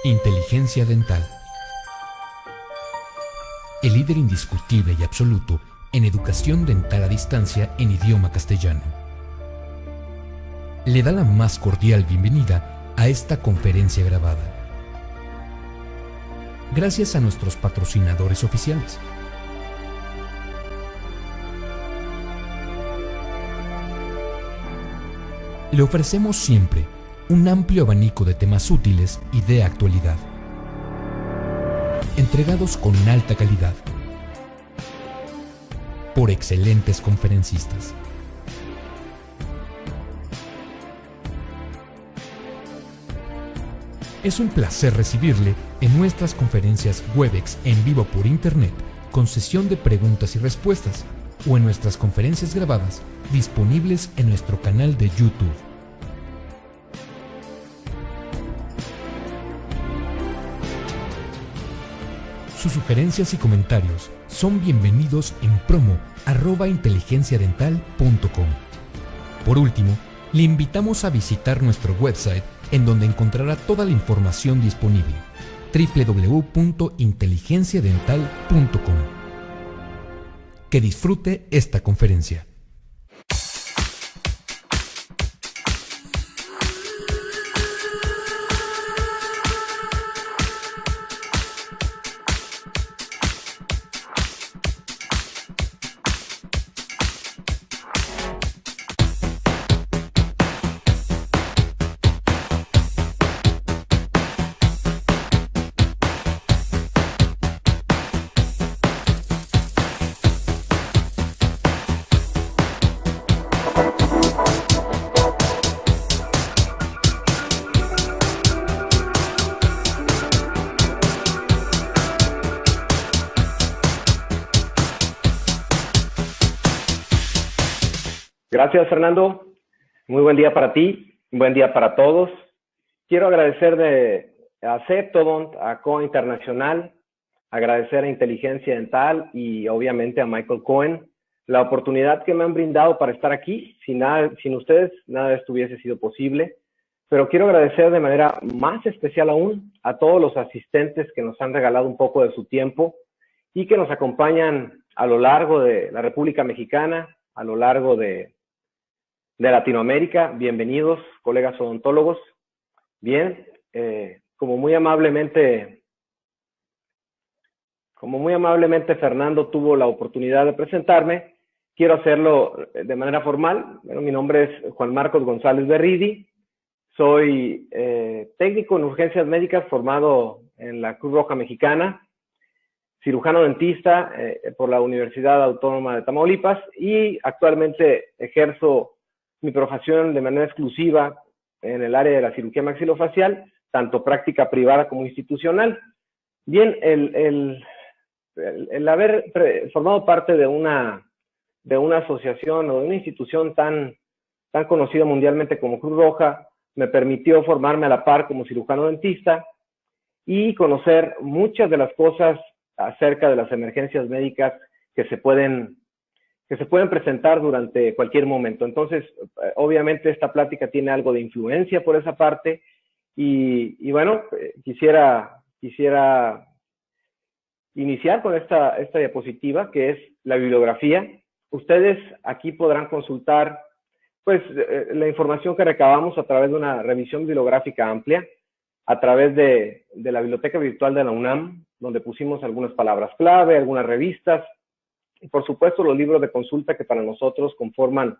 Inteligencia dental. El líder indiscutible y absoluto en educación dental a distancia en idioma castellano. Le da la más cordial bienvenida a esta conferencia grabada. Gracias a nuestros patrocinadores oficiales. Le ofrecemos siempre un amplio abanico de temas útiles y de actualidad, entregados con alta calidad, por excelentes conferencistas. Es un placer recibirle en nuestras conferencias Webex en vivo por Internet, con sesión de preguntas y respuestas, o en nuestras conferencias grabadas disponibles en nuestro canal de YouTube. Sus sugerencias y comentarios son bienvenidos en promo@inteligenciadental.com. Por último, le invitamos a visitar nuestro website, en donde encontrará toda la información disponible: www.inteligenciadental.com. Que disfrute esta conferencia. Gracias, Fernando. Muy buen día para ti, un buen día para todos. Quiero agradecer a Ceptodont, a COA Internacional, agradecer a Inteligencia Dental y obviamente a Michael Cohen la oportunidad que me han brindado para estar aquí. Sin ustedes, nada de esto hubiese sido posible. Pero quiero agradecer de manera más especial aún a todos los asistentes que nos han regalado un poco de su tiempo y que nos acompañan a lo largo de la República Mexicana, a lo largo de Latinoamérica. Bienvenidos, colegas odontólogos. Bien, como muy amablemente Fernando tuvo la oportunidad de presentarme, quiero hacerlo de manera formal. Bueno, mi nombre es Juan Marcos González Berridi, soy técnico en urgencias médicas formado en la Cruz Roja Mexicana, cirujano dentista por la Universidad Autónoma de Tamaulipas y actualmente ejerzo mi profesión de manera exclusiva en el área de la cirugía maxilofacial, tanto práctica privada como institucional. Bien, el haber formado parte de una asociación o de una institución tan conocida mundialmente como Cruz Roja me permitió formarme a la par como cirujano dentista y conocer muchas de las cosas acerca de las emergencias médicas que se pueden presentar durante cualquier momento. Entonces, obviamente esta plática tiene algo de influencia por esa parte y bueno, quisiera iniciar con esta diapositiva, que es la bibliografía. Ustedes aquí podrán consultar pues la información que recabamos a través de una revisión bibliográfica amplia, a través de la biblioteca virtual de la UNAM, donde pusimos algunas palabras clave, algunas revistas, y por supuesto los libros de consulta que para nosotros conforman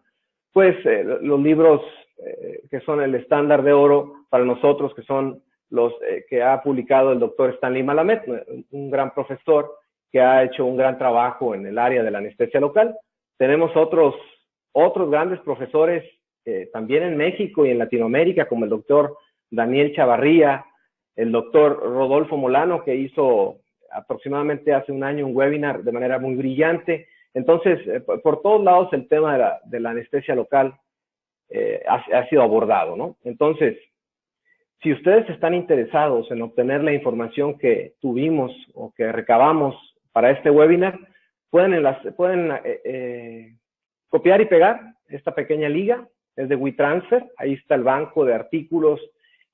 pues los libros que son el estándar de oro para nosotros, que son los que ha publicado el doctor Stanley Malamet, un gran profesor que ha hecho un gran trabajo en el área de la anestesia local. Tenemos otros grandes profesores también en México y en Latinoamérica, como el doctor Daniel Chavarría, el doctor Rodolfo Molano, que hizo aproximadamente hace un año un webinar de manera muy brillante. Entonces, por todos lados el tema de la anestesia local ha sido abordado, ¿no? Entonces, si ustedes están interesados en obtener la información que tuvimos o que recabamos para este webinar, pueden copiar y pegar esta pequeña liga, es de WeTransfer. Ahí está el banco de artículos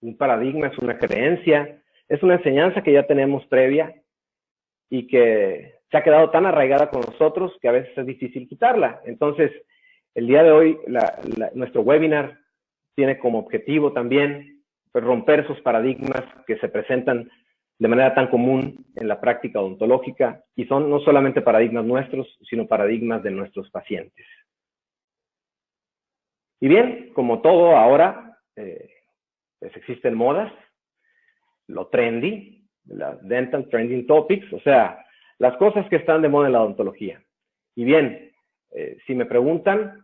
un paradigma, es una creencia, es una enseñanza que ya tenemos previa y que se ha quedado tan arraigada con nosotros que a veces es difícil quitarla. Entonces, el día de hoy, nuestro webinar tiene como objetivo también pues, romper esos paradigmas que se presentan de manera tan común en la práctica odontológica y son no solamente paradigmas nuestros, sino paradigmas de nuestros pacientes. Y bien, como todo ahora, pues existen modas, lo trendy, las dental trending topics, o sea, las cosas que están de moda en la odontología. Y bien, si me preguntan,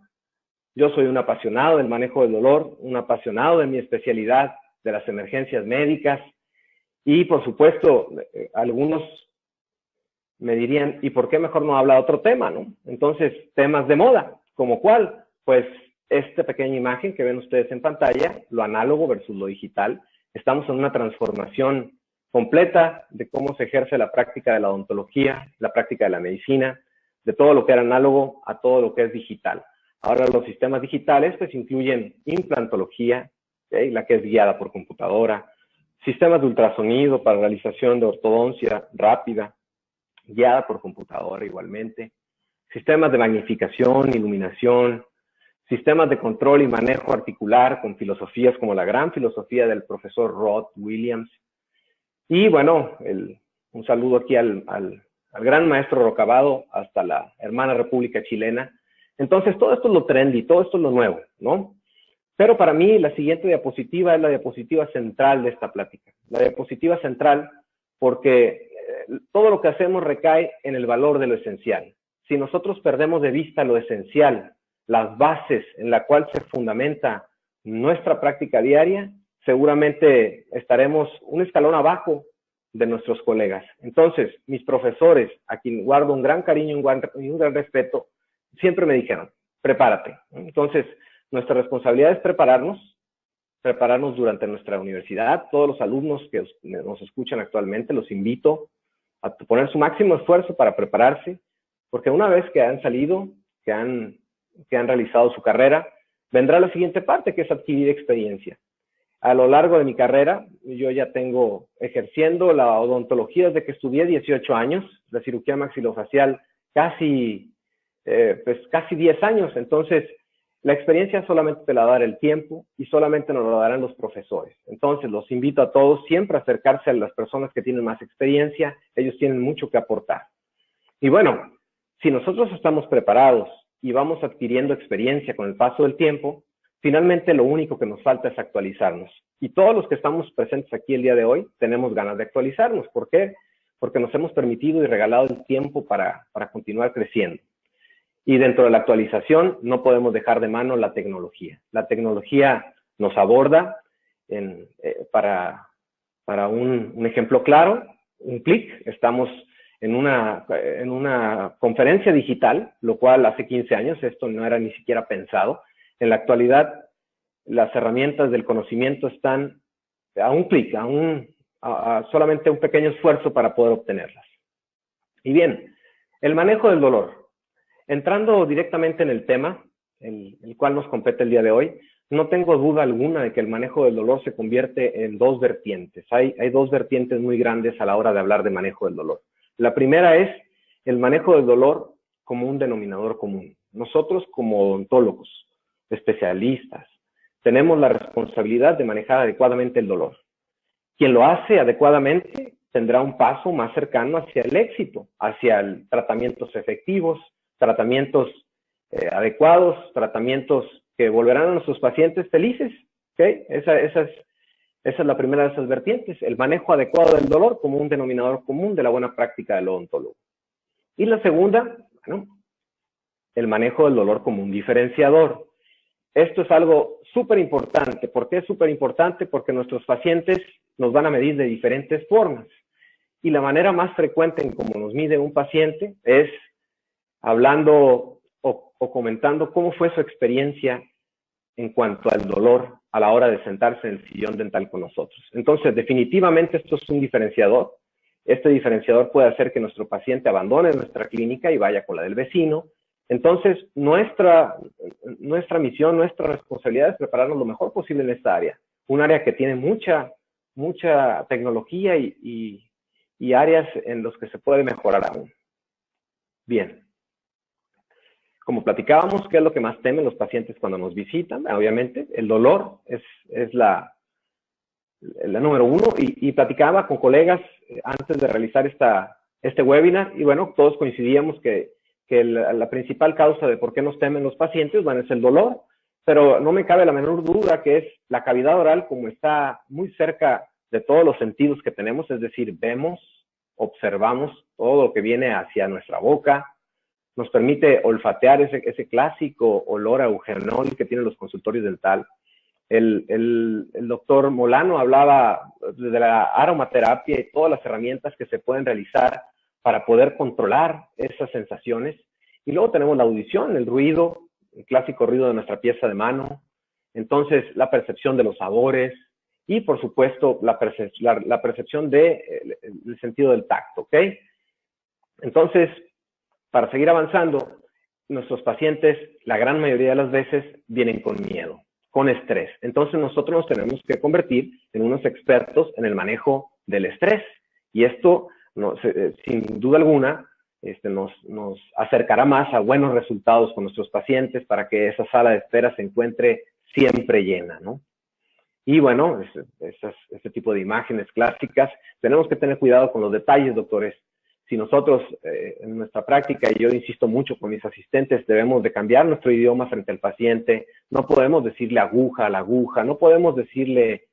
yo soy un apasionado del manejo del dolor, un apasionado de mi especialidad, de las emergencias médicas, y por supuesto, algunos me dirían, ¿y por qué mejor no habla de otro tema, no? Entonces, temas de moda, ¿como cuál? Pues esta pequeña imagen que ven ustedes en pantalla, lo análogo versus lo digital. Estamos en una transformación completa de cómo se ejerce la práctica de la odontología, la práctica de la medicina, de todo lo que era análogo a todo lo que es digital. Ahora los sistemas digitales pues incluyen implantología, ¿okay? La que es guiada por computadora, sistemas de ultrasonido para realización de ortodoncia rápida, guiada por computadora igualmente, sistemas de magnificación, iluminación, sistemas de control y manejo articular con filosofías como la gran filosofía del profesor Rod Williams. Y bueno, un saludo aquí al gran maestro Rocabado hasta la hermana República Chilena. Entonces, todo esto es lo trendy, todo esto es lo nuevo, ¿no? Pero para mí, la siguiente diapositiva es la diapositiva central de esta plática. La diapositiva central porque todo lo que hacemos recae en el valor de lo esencial. Si nosotros perdemos de vista lo esencial, las bases en la cual se fundamenta nuestra práctica diaria, seguramente estaremos un escalón abajo de nuestros colegas. Entonces, mis profesores, a quien guardo un gran cariño y un gran respeto, siempre me dijeron, prepárate. Entonces, nuestra responsabilidad es prepararnos durante nuestra universidad. Todos los alumnos que nos escuchan actualmente, los invito a poner su máximo esfuerzo para prepararse, porque una vez que han salido, que han realizado su carrera, vendrá la siguiente parte, que es adquirir experiencia. A lo largo de mi carrera, yo ya tengo ejerciendo la odontología desde que estudié 18 años, la cirugía maxilofacial casi 10 años. Entonces, la experiencia solamente te la va a dar el tiempo y solamente nos lo darán los profesores. Entonces, los invito a todos siempre a acercarse a las personas que tienen más experiencia. Ellos tienen mucho que aportar. Y bueno, si nosotros estamos preparados y vamos adquiriendo experiencia con el paso del tiempo, finalmente lo único que nos falta es actualizarnos. Y todos los que estamos presentes aquí el día de hoy tenemos ganas de actualizarnos. ¿Por qué? Porque nos hemos permitido y regalado el tiempo para continuar creciendo. Y dentro de la actualización no podemos dejar de mano la tecnología. La tecnología nos aborda para un ejemplo claro, un clic. Estamos en una conferencia digital, lo cual hace 15 años esto no era ni siquiera pensado. En la actualidad, las herramientas del conocimiento están a un clic, a solamente un pequeño esfuerzo para poder obtenerlas. Y bien, el manejo del dolor. Entrando directamente en el tema, el cual nos compete el día de hoy, no tengo duda alguna de que el manejo del dolor se convierte en dos vertientes. Hay dos vertientes muy grandes a la hora de hablar de manejo del dolor. La primera es el manejo del dolor como un denominador común. Nosotros como odontólogos, especialistas, tenemos la responsabilidad de manejar adecuadamente el dolor. Quien lo hace adecuadamente tendrá un paso más cercano hacia el éxito, hacia tratamientos efectivos, tratamientos adecuados, tratamientos que volverán a nuestros pacientes felices. ¿Okay? Esa es la primera de esas vertientes, el manejo adecuado del dolor como un denominador común de la buena práctica del odontólogo. Y la segunda, bueno, el manejo del dolor como un diferenciador. Esto es algo súper importante. ¿Por qué es súper importante? Porque nuestros pacientes nos van a medir de diferentes formas. Y la manera más frecuente en cómo nos mide un paciente es hablando o comentando cómo fue su experiencia en cuanto al dolor a la hora de sentarse en el sillón dental con nosotros. Entonces, definitivamente esto es un diferenciador. Este diferenciador puede hacer que nuestro paciente abandone nuestra clínica y vaya con la del vecino. Entonces, nuestra misión, nuestra responsabilidad es prepararnos lo mejor posible en esta área. un área que tiene mucha tecnología y áreas en los que se puede mejorar aún. Bien. Como platicábamos, ¿qué es lo que más temen los pacientes cuando nos visitan? Obviamente, el dolor es la número uno. Y platicaba con colegas antes de realizar este webinar, y bueno, todos coincidíamos que la principal causa de por qué nos temen los pacientes, bueno, es el dolor, pero no me cabe la menor duda que es la cavidad oral, como está muy cerca de todos los sentidos que tenemos, es decir, vemos, observamos todo lo que viene hacia nuestra boca, nos permite olfatear ese clásico olor a eugenol que tienen los consultorios dental. El doctor Molano hablaba de la aromaterapia y todas las herramientas que se pueden realizar para poder controlar esas sensaciones. Y luego tenemos la audición, el ruido, el clásico ruido de nuestra pieza de mano. Entonces, la percepción de los sabores y, por supuesto, la percepción del sentido del tacto, ¿ok? Entonces, para seguir avanzando, nuestros pacientes, la gran mayoría de las veces, vienen con miedo, con estrés. Entonces, nosotros nos tenemos que convertir en unos expertos en el manejo del estrés. Y esto, sin duda alguna, nos acercará más a buenos resultados con nuestros pacientes para que esa sala de espera se encuentre siempre llena, ¿no? Y bueno, este tipo de imágenes clásicas, tenemos que tener cuidado con los detalles, doctores. Si nosotros en nuestra práctica, y yo insisto mucho con mis asistentes, debemos de cambiar nuestro idioma frente al paciente, no podemos decirle aguja a la aguja, no podemos decirle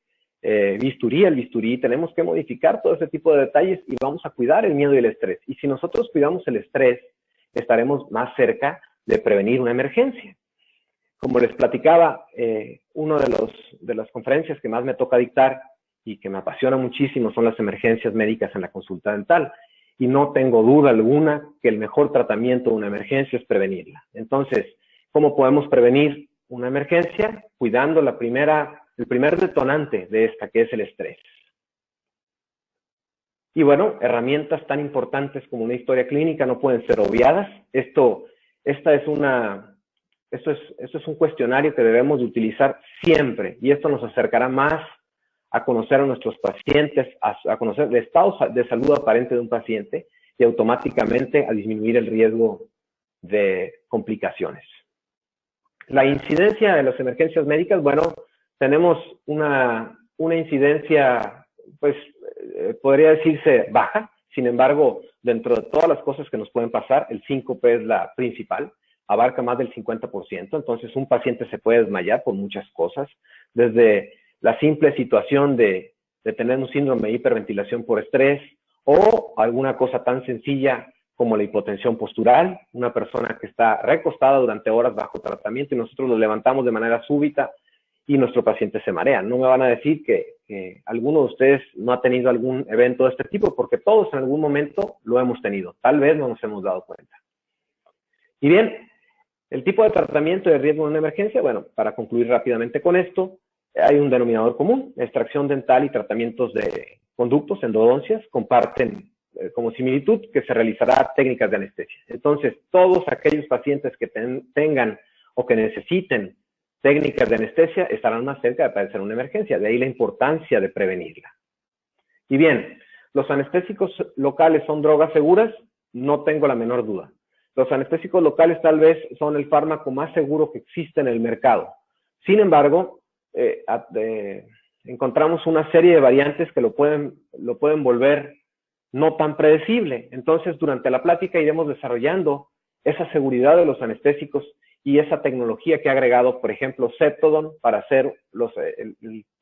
bisturí al bisturí, tenemos que modificar todo ese tipo de detalles y vamos a cuidar el miedo y el estrés. Y si nosotros cuidamos el estrés, estaremos más cerca de prevenir una emergencia. Como les platicaba, una de las conferencias que más me toca dictar y que me apasiona muchísimo son las emergencias médicas en la consulta dental. Y no tengo duda alguna que el mejor tratamiento de una emergencia es prevenirla. Entonces, ¿cómo podemos prevenir una emergencia? Cuidando el primer detonante de esta, que es el estrés. Y bueno, herramientas tan importantes como una historia clínica no pueden ser obviadas. Esto es un cuestionario que debemos de utilizar siempre, y esto nos acercará más a conocer a nuestros pacientes, a conocer el estado de salud aparente de un paciente y automáticamente a disminuir el riesgo de complicaciones. La incidencia de las emergencias médicas, bueno, tenemos una incidencia, pues, podría decirse baja. Sin embargo, dentro de todas las cosas que nos pueden pasar, el síncope es la principal, abarca más del 50%. Entonces, un paciente se puede desmayar por muchas cosas, desde la simple situación de tener un síndrome de hiperventilación por estrés o alguna cosa tan sencilla como la hipotensión postural, una persona que está recostada durante horas bajo tratamiento y nosotros lo levantamos de manera súbita y nuestro paciente se marea. No me van a decir que alguno de ustedes no ha tenido algún evento de este tipo, porque todos en algún momento lo hemos tenido. Tal vez no nos hemos dado cuenta. Y bien, el tipo de tratamiento de riesgo de una emergencia, bueno, para concluir rápidamente con esto, hay un denominador común: extracción dental y tratamientos de conductos, endodoncias, comparten como similitud que se realizará técnicas de anestesia. Entonces, todos aquellos pacientes que tengan o que necesiten técnicas de anestesia estarán más cerca de padecer una emergencia, de ahí la importancia de prevenirla. Y bien, ¿los anestésicos locales son drogas seguras? No tengo la menor duda. Los anestésicos locales tal vez son el fármaco más seguro que existe en el mercado. Sin embargo, encontramos una serie de variantes que lo pueden volver no tan predecible. Entonces, durante la plática iremos desarrollando esa seguridad de los anestésicos y esa tecnología que ha agregado, por ejemplo, Septodon, para hacer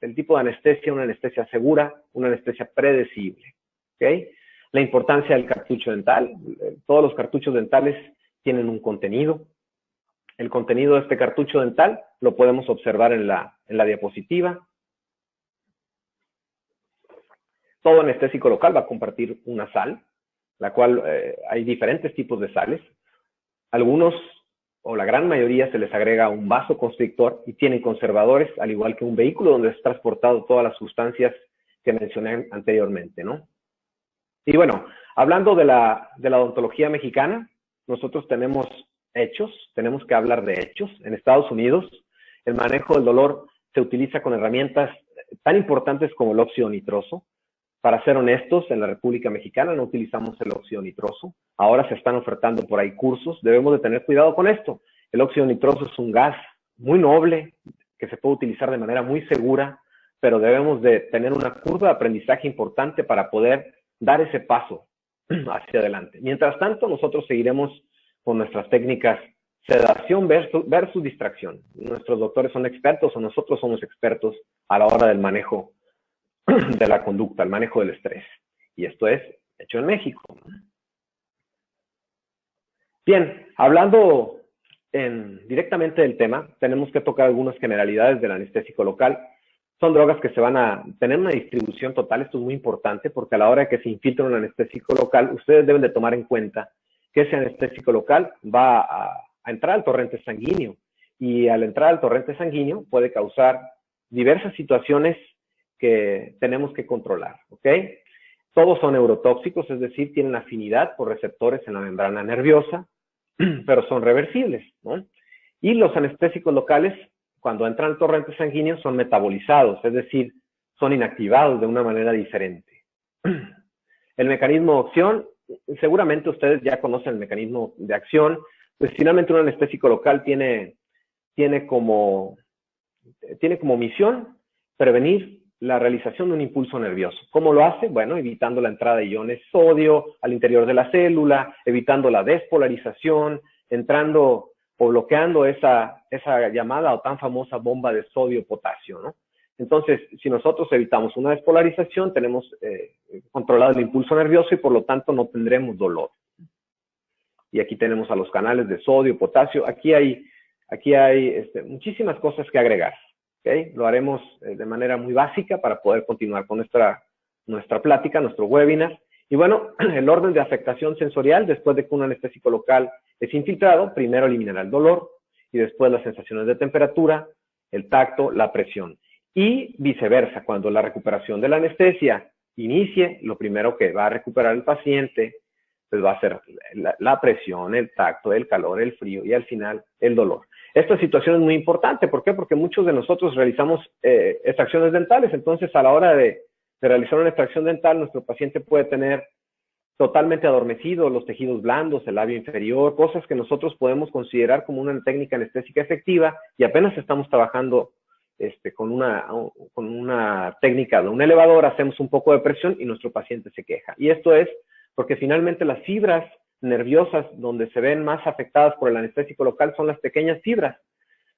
el tipo de anestesia, una anestesia segura, una anestesia predecible. ¿Okay? La importancia del cartucho dental. Todos los cartuchos dentales tienen un contenido. El contenido de este cartucho dental lo podemos observar en la diapositiva. Todo anestésico local va a compartir una sal, la cual hay diferentes tipos de sales. Algunos, o la gran mayoría, se les agrega un vaso constrictor y tienen conservadores, al igual que un vehículo donde es transportado todas las sustancias que mencioné anteriormente, ¿no? Y bueno, hablando de la odontología mexicana, nosotros tenemos tenemos que hablar de hechos. En Estados Unidos, el manejo del dolor se utiliza con herramientas tan importantes como el óxido nitroso. Para ser honestos, en la República Mexicana no utilizamos el óxido nitroso. Ahora se están ofertando por ahí cursos. Debemos de tener cuidado con esto. El óxido nitroso es un gas muy noble que se puede utilizar de manera muy segura, pero debemos de tener una curva de aprendizaje importante para poder dar ese paso hacia adelante. Mientras tanto, nosotros seguiremos con nuestras técnicas sedación versus distracción. Nuestros doctores son expertos o nosotros somos expertos a la hora del manejo de la conducta, el manejo del estrés. Y esto es hecho en México. Bien, hablando directamente del tema, tenemos que tocar algunas generalidades del anestésico local. Son drogas que se van a tener una distribución total. Esto es muy importante porque a la hora de que se infiltre un anestésico local, ustedes deben de tomar en cuenta que ese anestésico local va a entrar al torrente sanguíneo. Y al entrar al torrente sanguíneo puede causar diversas situaciones que tenemos que controlar, ¿ok? Todos son neurotóxicos, es decir, tienen afinidad por receptores en la membrana nerviosa, pero son reversibles, ¿no? Y los anestésicos locales, cuando entran al torrente sanguíneo, son metabolizados, es decir, son inactivados de una manera diferente. El mecanismo de acción, seguramente ustedes ya conocen el mecanismo de acción, pues finalmente un anestésico local tiene como misión prevenir la realización de un impulso nervioso. ¿Cómo lo hace? Bueno, evitando la entrada de iones sodio al interior de la célula, evitando la despolarización, entrando o bloqueando esa llamada o tan famosa bomba de sodio-potasio, ¿no? Entonces, si nosotros evitamos una despolarización, tenemos controlado el impulso nervioso y por lo tanto no tendremos dolor. Y aquí tenemos a los canales de sodio, potasio. Aquí hay muchísimas cosas que agregar. ¿Okay? Lo haremos de manera muy básica para poder continuar con nuestra plática, nuestro webinar. Y bueno, el orden de afectación sensorial, después de que un anestésico local es infiltrado, primero eliminará el dolor y después las sensaciones de temperatura, el tacto, la presión. Y viceversa, cuando la recuperación de la anestesia inicie, lo primero que va a recuperar el paciente pues va a ser la presión, el tacto, el calor, el frío y al final el dolor. Esta situación es muy importante. ¿Por qué? Porque muchos de nosotros realizamos extracciones dentales. Entonces, a la hora de realizar una extracción dental, nuestro paciente puede tener totalmente adormecidos los tejidos blandos, el labio inferior, cosas que nosotros podemos considerar como una técnica anestésica efectiva y apenas estamos trabajando con una técnica de un elevador, hacemos un poco de presión y nuestro paciente se queja. Y esto es porque finalmente las fibras nerviosas donde se ven más afectadas por el anestésico local son las pequeñas fibras,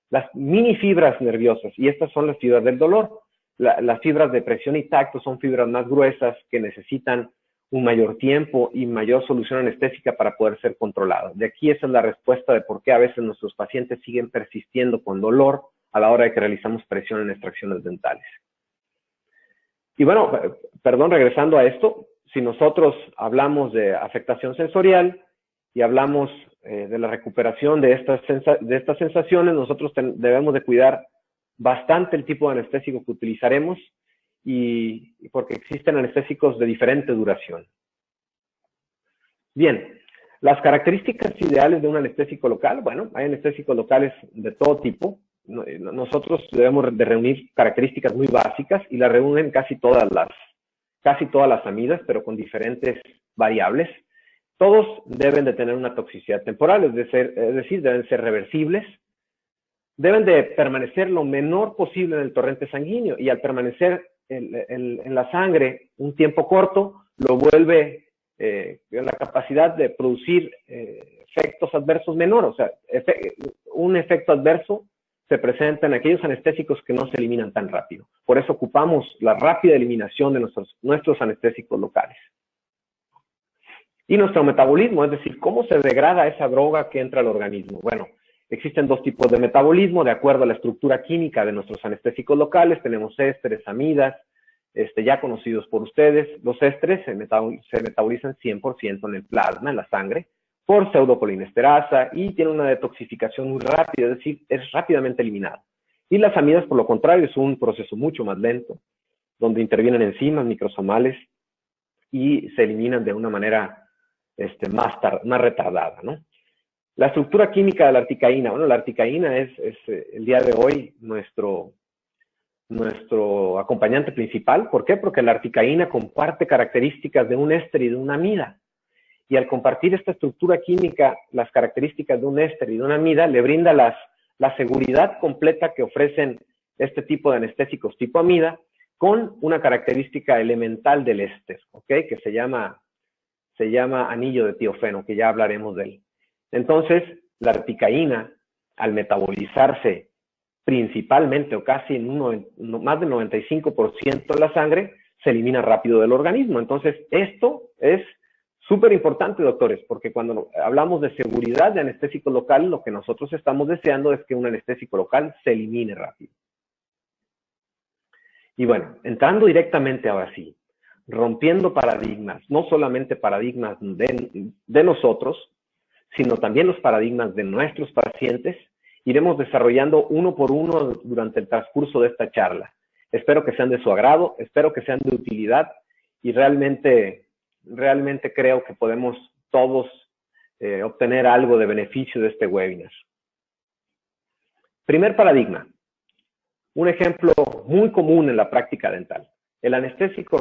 las mini fibras nerviosas, y estas son las fibras del dolor. Las fibras de presión y tacto son fibras más gruesas que necesitan un mayor tiempo y mayor solución anestésica para poder ser controladas. De aquí esa es la respuesta de por qué a veces nuestros pacientes siguen persistiendo con dolor a la hora de que realizamos presión en extracciones dentales. Y bueno, perdón, regresando a esto, si nosotros hablamos de afectación sensorial y hablamos de la recuperación de estas sensaciones, nosotros debemos de cuidar bastante el tipo de anestésico que utilizaremos y porque existen anestésicos de diferente duración. Bien, las características ideales de un anestésico local, bueno, hay anestésicos locales de todo tipo. Nosotros debemos de reunir características muy básicas y las reúnen casi todas las amidas, pero con diferentes variables. Todos deben de tener una toxicidad temporal, es decir, deben ser reversibles, deben de permanecer lo menor posible en el torrente sanguíneo y al permanecer en la sangre un tiempo corto, lo vuelve la capacidad de producir efectos adversos menores. O sea, un efecto adverso se presenta en aquellos anestésicos que no se eliminan tan rápido. Por eso ocupamos la rápida eliminación de nuestros anestésicos locales. Y nuestro metabolismo, es decir, cómo se degrada esa droga que entra al organismo. Bueno, existen dos tipos de metabolismo de acuerdo a la estructura química de nuestros anestésicos locales. Tenemos ésteres, amidas, ya conocidos por ustedes. Los ésteres se metabolizan 100% en el plasma, en la sangre, por pseudocolinesterosa y tiene una detoxificación muy rápida, es decir, es rápidamente eliminado. Y las amidas, por lo contrario, es un proceso mucho más lento, donde intervienen enzimas microsomales y se eliminan de una manera más retardada, ¿no? La estructura química de la articaína. Bueno, la articaína es el día de hoy nuestro nuestro acompañante principal. ¿Por qué? Porque la articaína comparte características de un éster y de una amida. Y al compartir esta estructura química, las características de un éster y de una amida, le brinda la seguridad completa que ofrecen este tipo de anestésicos tipo amida, con una característica elemental del éster, ¿ok? Que se llama anillo de tiofeno, que ya hablaremos de él. Entonces, la articaína, al metabolizarse principalmente o casi en más del 95% de la sangre, se elimina rápido del organismo. Entonces, esto es súper importante, doctores, porque cuando hablamos de seguridad de anestésico local, lo que nosotros estamos deseando es que un anestésico local se elimine rápido. Y bueno, entrando directamente ahora sí, rompiendo paradigmas, no solamente paradigmas de nosotros, sino también los paradigmas de nuestros pacientes, iremos desarrollando uno por uno durante el transcurso de esta charla. Espero que sean de su agrado, espero que sean de utilidad y realmente creo que podemos todos obtener algo de beneficio de este webinar. Primer paradigma. Un ejemplo muy común en la práctica dental. El anestésico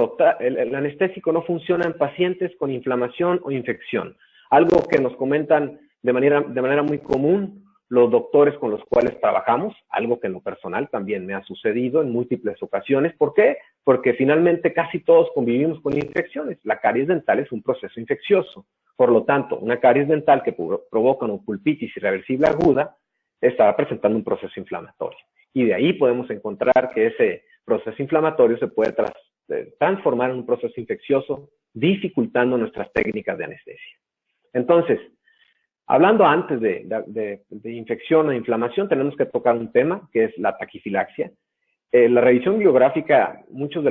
no funciona en pacientes con inflamación o infección. Algo que nos comentan de manera muy común los doctores con los cuales trabajamos, algo que en lo personal también me ha sucedido en múltiples ocasiones. ¿Por qué? Porque finalmente casi todos convivimos con infecciones. La caries dental es un proceso infeccioso. Por lo tanto, una caries dental que provoca una pulpitis irreversible aguda estará presentando un proceso inflamatorio. Y de ahí podemos encontrar que ese proceso inflamatorio se puede transformar en un proceso infeccioso, dificultando nuestras técnicas de anestesia. Entonces, hablando antes de infección o inflamación, tenemos que tocar un tema que es la taquifilaxia. La revisión bibliográfica, muchos de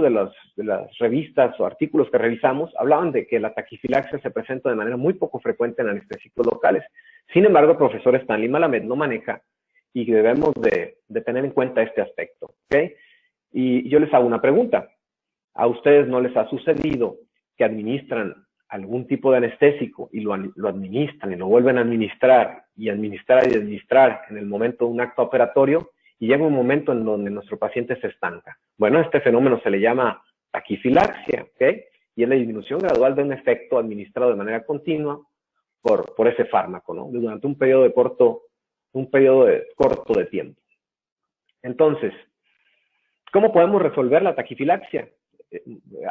las revistas o artículos que revisamos hablaban de que la taquifilaxia se presenta de manera muy poco frecuente en anestésicos locales. Sin embargo, el profesor Stanley Malamed lo maneja y debemos de tener en cuenta este aspecto, ¿ok? Y yo les hago una pregunta. ¿A ustedes no les ha sucedido que administran algún tipo de anestésico y lo administran y lo vuelven a administrar y administrar en el momento de un acto operatorio y llega un momento en donde nuestro paciente se estanca? Bueno, este fenómeno se le llama taquifilaxia, ¿ok? Y es la disminución gradual de un efecto administrado de manera continua por ese fármaco, ¿no? Durante un periodo corto de tiempo. Entonces, ¿cómo podemos resolver la taquifilaxia?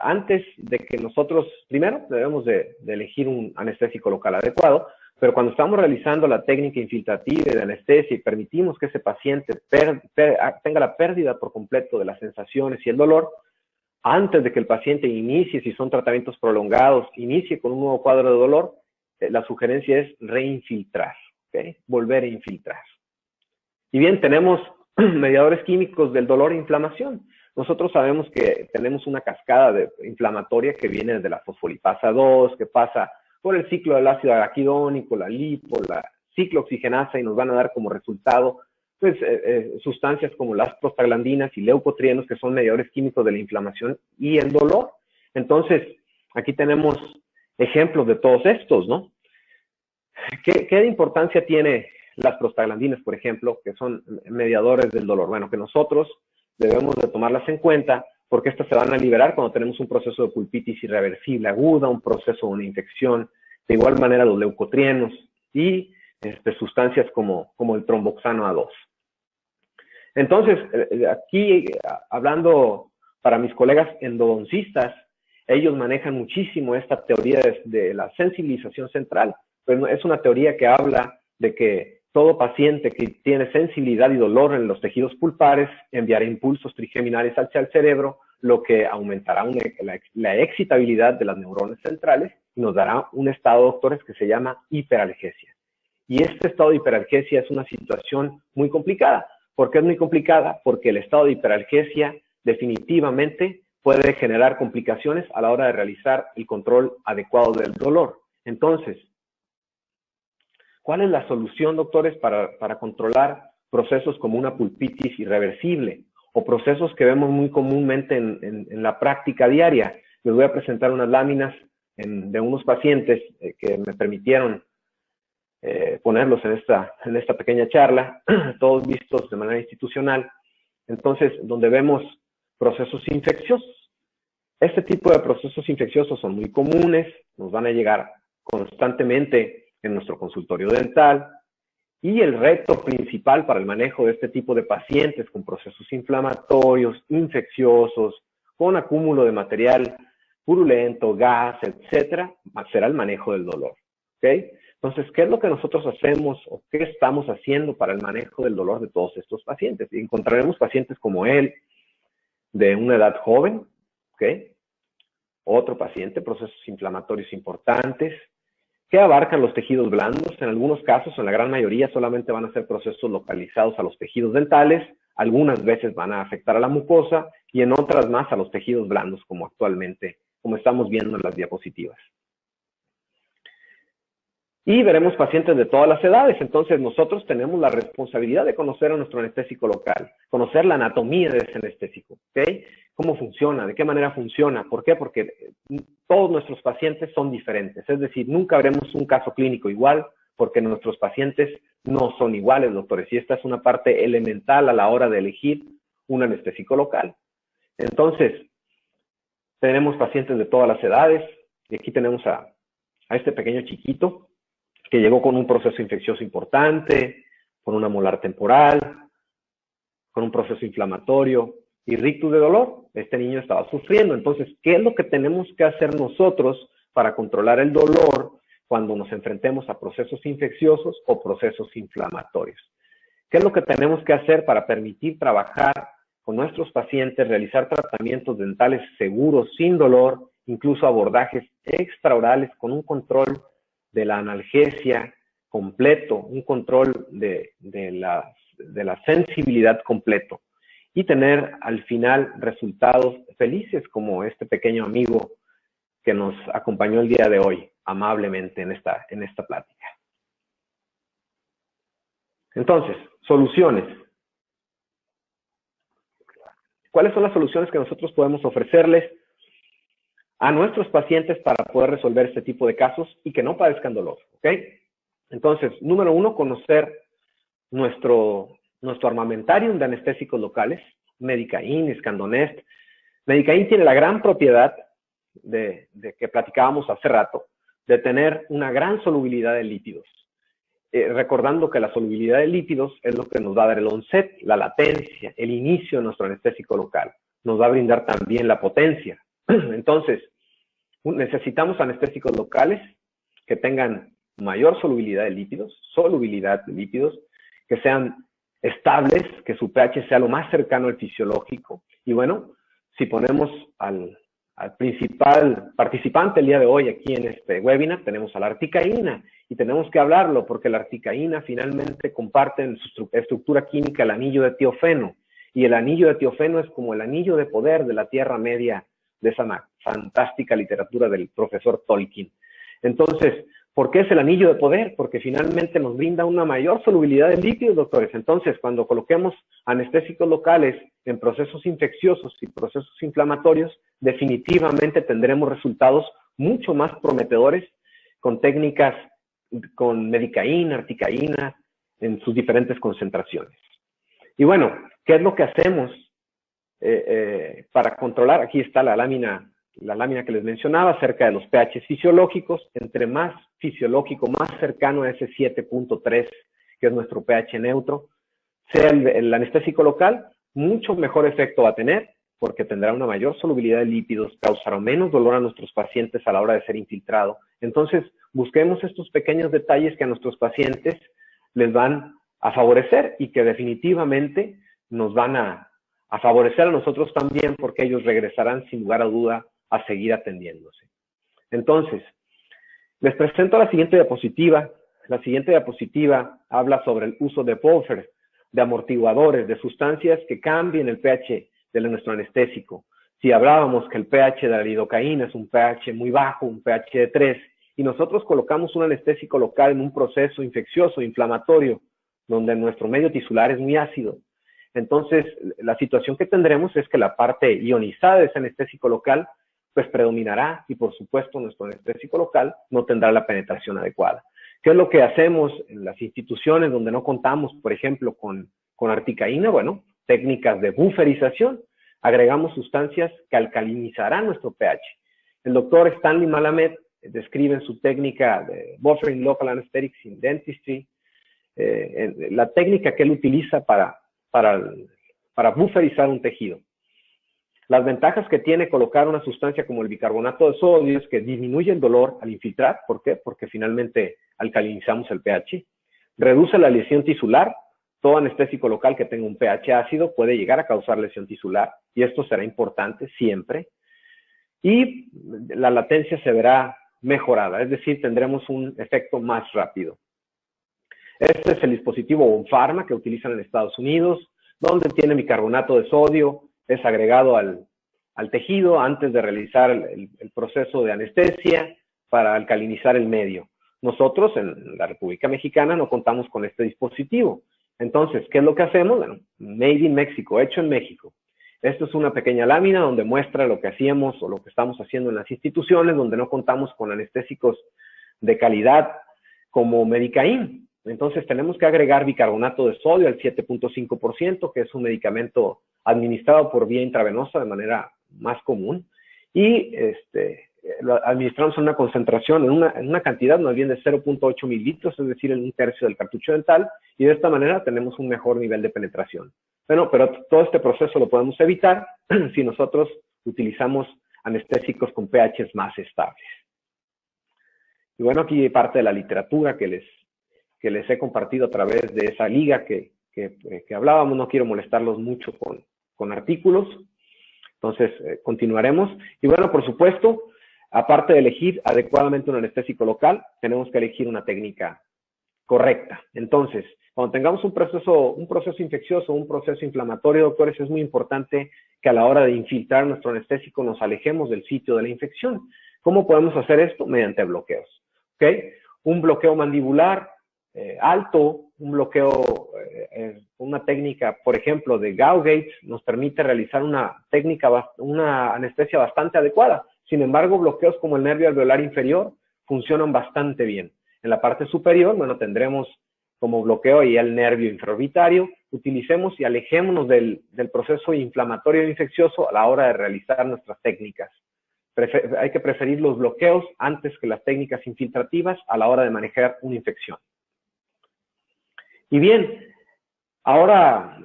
Antes de que nosotros, primero debemos de elegir un anestésico local adecuado, pero cuando estamos realizando la técnica infiltrativa de anestesia y permitimos que ese paciente tenga la pérdida por completo de las sensaciones y el dolor, antes de que el paciente inicie, si son tratamientos prolongados, inicie con un nuevo cuadro de dolor, la sugerencia es reinfiltrar, ¿okay? Volver a infiltrar. Y bien, tenemos mediadores químicos del dolor e inflamación. Nosotros sabemos que tenemos una cascada inflamatoria que viene de la fosfolipasa 2, que pasa por el ciclo del ácido araquidónico, la lipo, la ciclooxigenasa, y nos van a dar como resultado pues, sustancias como las prostaglandinas y leucotrienos, que son mediadores químicos de la inflamación y el dolor. Entonces, aquí tenemos ejemplos de todos estos, ¿no? ¿Qué importancia tiene las prostaglandinas, por ejemplo, que son mediadores del dolor? Bueno, que nosotros debemos de tomarlas en cuenta porque estas se van a liberar cuando tenemos un proceso de pulpitis irreversible aguda, un proceso de una infección. De igual manera los leucotrienos y sustancias como el tromboxano A2. Entonces, aquí hablando para mis colegas endodoncistas, ellos manejan muchísimo esta teoría de la sensibilización central. Pues es una teoría que habla de que todo paciente que tiene sensibilidad y dolor en los tejidos pulpares enviará impulsos trigeminales hacia el cerebro, lo que aumentará la excitabilidad de las neuronas centrales y nos dará un estado, doctores, que se llama hiperalgesia. Y este estado de hiperalgesia es una situación muy complicada. ¿Por qué es muy complicada? Porque el estado de hiperalgesia definitivamente puede generar complicaciones a la hora de realizar el control adecuado del dolor. Entonces, ¿cuál es la solución, doctores, para controlar procesos como una pulpitis irreversible o procesos que vemos muy comúnmente en la práctica diaria? Les voy a presentar unas láminas de unos pacientes que me permitieron ponerlos en esta pequeña charla, todos vistos de manera institucional. Entonces, donde vemos procesos infecciosos. Este tipo de procesos infecciosos son muy comunes, nos van a llegar constantemente en nuestro consultorio dental, y el reto principal para el manejo de este tipo de pacientes con procesos inflamatorios, infecciosos, con acúmulo de material purulento, gas, etcétera, será el manejo del dolor. ¿Okay? Entonces, ¿qué es lo que nosotros hacemos o qué estamos haciendo para el manejo del dolor de todos estos pacientes? Y encontraremos pacientes como él, de una edad joven, ¿okay? Otro paciente, procesos inflamatorios importantes, que abarcan los tejidos blandos. En algunos casos, en la gran mayoría, solamente van a ser procesos localizados a los tejidos dentales, algunas veces van a afectar a la mucosa y en otras más a los tejidos blandos, como actualmente, como estamos viendo en las diapositivas. Y veremos pacientes de todas las edades. Entonces, nosotros tenemos la responsabilidad de conocer a nuestro anestésico local, conocer la anatomía de ese anestésico, ¿ok? Cómo funciona, de qué manera funciona. ¿Por qué? Porque todos nuestros pacientes son diferentes. Es decir, nunca veremos un caso clínico igual, porque nuestros pacientes no son iguales, doctores. Y esta es una parte elemental a la hora de elegir un anestésico local. Entonces, tenemos pacientes de todas las edades. Y aquí tenemos a este pequeño chiquito, que llegó con un proceso infeccioso importante, con una molar temporal, con un proceso inflamatorio y rictus de dolor. Este niño estaba sufriendo. Entonces, ¿qué es lo que tenemos que hacer nosotros para controlar el dolor cuando nos enfrentemos a procesos infecciosos o procesos inflamatorios? ¿Qué es lo que tenemos que hacer para permitir trabajar con nuestros pacientes, realizar tratamientos dentales seguros, sin dolor, incluso abordajes extraorales con un control de la analgesia completo, un control de la sensibilidad completo y tener al final resultados felices como este pequeño amigo que nos acompañó el día de hoy amablemente en esta plática. Entonces, soluciones. ¿Cuáles son las soluciones que nosotros podemos ofrecerles a nuestros pacientes para poder resolver este tipo de casos y que no padezcan dolor? ¿Ok? Entonces, número uno, conocer nuestro armamentarium de anestésicos locales, Medicain, Scandonest. Medicain tiene la gran propiedad de que platicábamos hace rato, de tener una gran solubilidad de lípidos. Recordando que la solubilidad de lípidos es lo que nos va a dar el onset, la latencia, el inicio de nuestro anestésico local. Nos va a brindar también la potencia. Entonces, necesitamos anestésicos locales que tengan mayor solubilidad de lípidos, que sean estables, que su pH sea lo más cercano al fisiológico. Y bueno, si ponemos al principal participante el día de hoy aquí en este webinar, tenemos a la articaína, y tenemos que hablarlo porque la articaína finalmente comparte en su estructura química el anillo de tiofeno, y el anillo de tiofeno es como el anillo de poder de la Tierra Media, de esa fantástica literatura del profesor Tolkien. Entonces, ¿por qué es el anillo de poder? Porque finalmente nos brinda una mayor solubilidad de lípidos, doctores. Entonces, cuando coloquemos anestésicos locales en procesos infecciosos y procesos inflamatorios, definitivamente tendremos resultados mucho más prometedores con técnicas, con medicaína, articaína, en sus diferentes concentraciones. Y bueno, ¿qué es lo que hacemos para controlar? Aquí está la lámina que les mencionaba acerca de los pH fisiológicos. Entre más fisiológico, más cercano a ese 7.3, que es nuestro pH neutro, sea el anestésico local, mucho mejor efecto va a tener, porque tendrá una mayor solubilidad de lípidos, causará menos dolor a nuestros pacientes a la hora de ser infiltrado. Entonces, busquemos estos pequeños detalles que a nuestros pacientes les van a favorecer y que definitivamente nos van a favorecer a nosotros también, porque ellos regresarán sin lugar a duda a seguir atendiéndose. Entonces, les presento la siguiente diapositiva. La siguiente diapositiva habla sobre el uso de buffers, de amortiguadores, de sustancias que cambien el pH de nuestro anestésico. Si hablábamos que el pH de la lidocaína es un pH muy bajo, un pH de 3, y nosotros colocamos un anestésico local en un proceso infeccioso, inflamatorio, donde nuestro medio tisular es muy ácido, entonces la situación que tendremos es que la parte ionizada de ese anestésico local pues predominará, y por supuesto nuestro anestésico local no tendrá la penetración adecuada. ¿Qué es lo que hacemos en las instituciones donde no contamos, por ejemplo, con articaína? Bueno, técnicas de bufferización. Agregamos sustancias que alcalinizarán nuestro pH. El doctor Stanley Malamed describe en su técnica de Buffering Local Anesthetics in Dentistry, la técnica que él utiliza para bufferizar un tejido. Las ventajas que tiene colocar una sustancia como el bicarbonato de sodio es que disminuye el dolor al infiltrar. ¿Por qué? Porque finalmente alcalinizamos el pH. Reduce la lesión tisular. Todo anestésico local que tenga un pH ácido puede llegar a causar lesión tisular, y esto será importante siempre. Y la latencia se verá mejorada, es decir, tendremos un efecto más rápido. Este es el dispositivo Onpharma que utilizan en Estados Unidos, donde tiene bicarbonato de sodio, es agregado al tejido antes de realizar el proceso de anestesia para alcalinizar el medio. Nosotros en la República Mexicana no contamos con este dispositivo. Entonces, ¿qué es lo que hacemos? Bueno, Made in Mexico, hecho en México. Esto es una pequeña lámina donde muestra lo que hacíamos o lo que estamos haciendo en las instituciones donde no contamos con anestésicos de calidad como Medicaín. Entonces, tenemos que agregar bicarbonato de sodio al 7.5%, que es un medicamento administrado por vía intravenosa de manera más común. Y lo administramos en una concentración, en una cantidad más bien de 0.8 mililitros, es decir, en un tercio del cartucho dental, y de esta manera tenemos un mejor nivel de penetración. Bueno, pero todo este proceso lo podemos evitar si nosotros utilizamos anestésicos con pHs más estables. Y bueno, aquí parte de la literatura que les he compartido a través de esa liga que hablábamos. No quiero molestarlos mucho con artículos, entonces continuaremos. Y bueno, por supuesto, aparte de elegir adecuadamente un anestésico local, tenemos que elegir una técnica correcta. Entonces, cuando tengamos un proceso infeccioso, un proceso inflamatorio, doctores, es muy importante que a la hora de infiltrar nuestro anestésico nos alejemos del sitio de la infección. ¿Cómo podemos hacer esto? Mediante bloqueos. ¿Okay? Un bloqueo mandibular alto, un bloqueo, una técnica, por ejemplo, de Gauge nos permite realizar una anestesia bastante adecuada. Sin embargo, bloqueos como el nervio alveolar inferior funcionan bastante bien. En la parte superior, bueno, tendremos como bloqueo y el nervio infraorbitario. Utilicemos y alejémonos del proceso inflamatorio e infeccioso a la hora de realizar nuestras técnicas. Hay que preferir los bloqueos antes que las técnicas infiltrativas a la hora de manejar una infección. Y bien, ahora,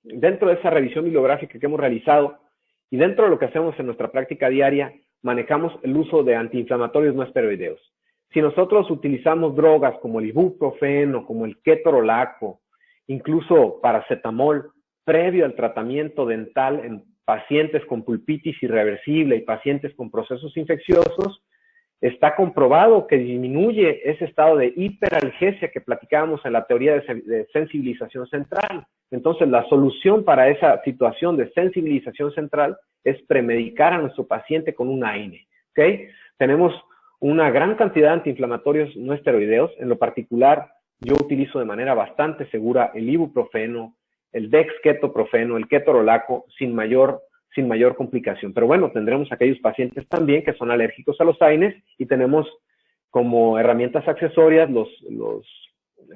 dentro de esa revisión bibliográfica que hemos realizado y dentro de lo que hacemos en nuestra práctica diaria, manejamos el uso de antiinflamatorios no esteroideos. Si nosotros utilizamos drogas como el ibuprofeno, como el ketorolaco, incluso paracetamol, previo al tratamiento dental en pacientes con pulpitis irreversible y pacientes con procesos infecciosos, está comprobado que disminuye ese estado de hiperalgesia que platicábamos en la teoría de sensibilización central. Entonces, la solución para esa situación de sensibilización central es premedicar a nuestro paciente con un AINE. ¿Okay? Tenemos una gran cantidad de antiinflamatorios no esteroideos. En lo particular, yo utilizo de manera bastante segura el ibuprofeno, el dexketoprofeno, el ketorolaco, sin mayor complicación. Pero bueno, tendremos aquellos pacientes también que son alérgicos a los AINES y tenemos como herramientas accesorias los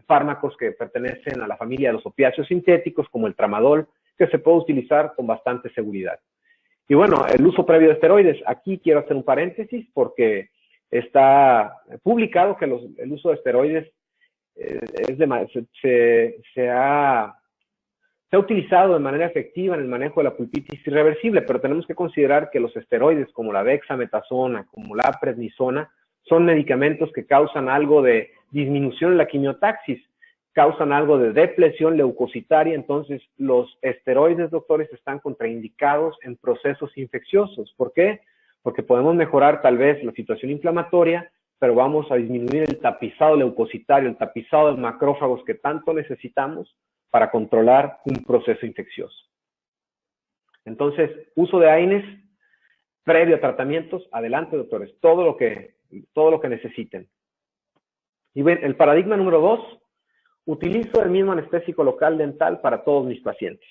fármacos que pertenecen a la familia de los opiáceos sintéticos, como el tramadol, que se puede utilizar con bastante seguridad. Y bueno, el uso previo de esteroides. Aquí quiero hacer un paréntesis porque está publicado que el uso de esteroides se ha utilizado de manera efectiva en el manejo de la pulpitis irreversible, pero tenemos que considerar que los esteroides como la dexametasona, como la prednisona, son medicamentos que causan algo de disminución en la quimiotaxis, causan algo de depresión leucocitaria. Entonces los esteroides, doctores, están contraindicados en procesos infecciosos. ¿Por qué? Porque podemos mejorar tal vez la situación inflamatoria, pero vamos a disminuir el tapizado leucocitario, el tapizado de macrófagos que tanto necesitamos para controlar un proceso infeccioso. Entonces, uso de AINES previo a tratamientos, adelante, doctores, todo lo que necesiten. Y ven, el paradigma número 2, utilizo el mismo anestésico local dental para todos mis pacientes.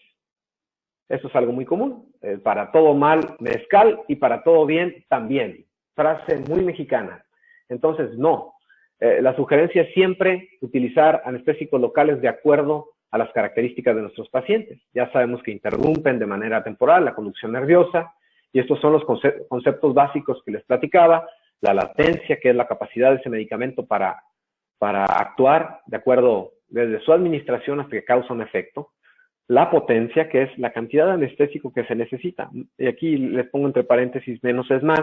Eso es algo muy común. Para todo mal, mezcal, y para todo bien, también. Frase muy mexicana. Entonces, no. La sugerencia es siempre utilizar anestésicos locales de acuerdo a las características de nuestros pacientes. Ya sabemos que interrumpen de manera temporal la conducción nerviosa, y estos son los conceptos básicos que les platicaba. La latencia, que es la capacidad de ese medicamento para actuar de acuerdo desde su administración hasta que causa un efecto. La potencia, que es la cantidad de anestésico que se necesita. Y aquí les pongo entre paréntesis menos es más,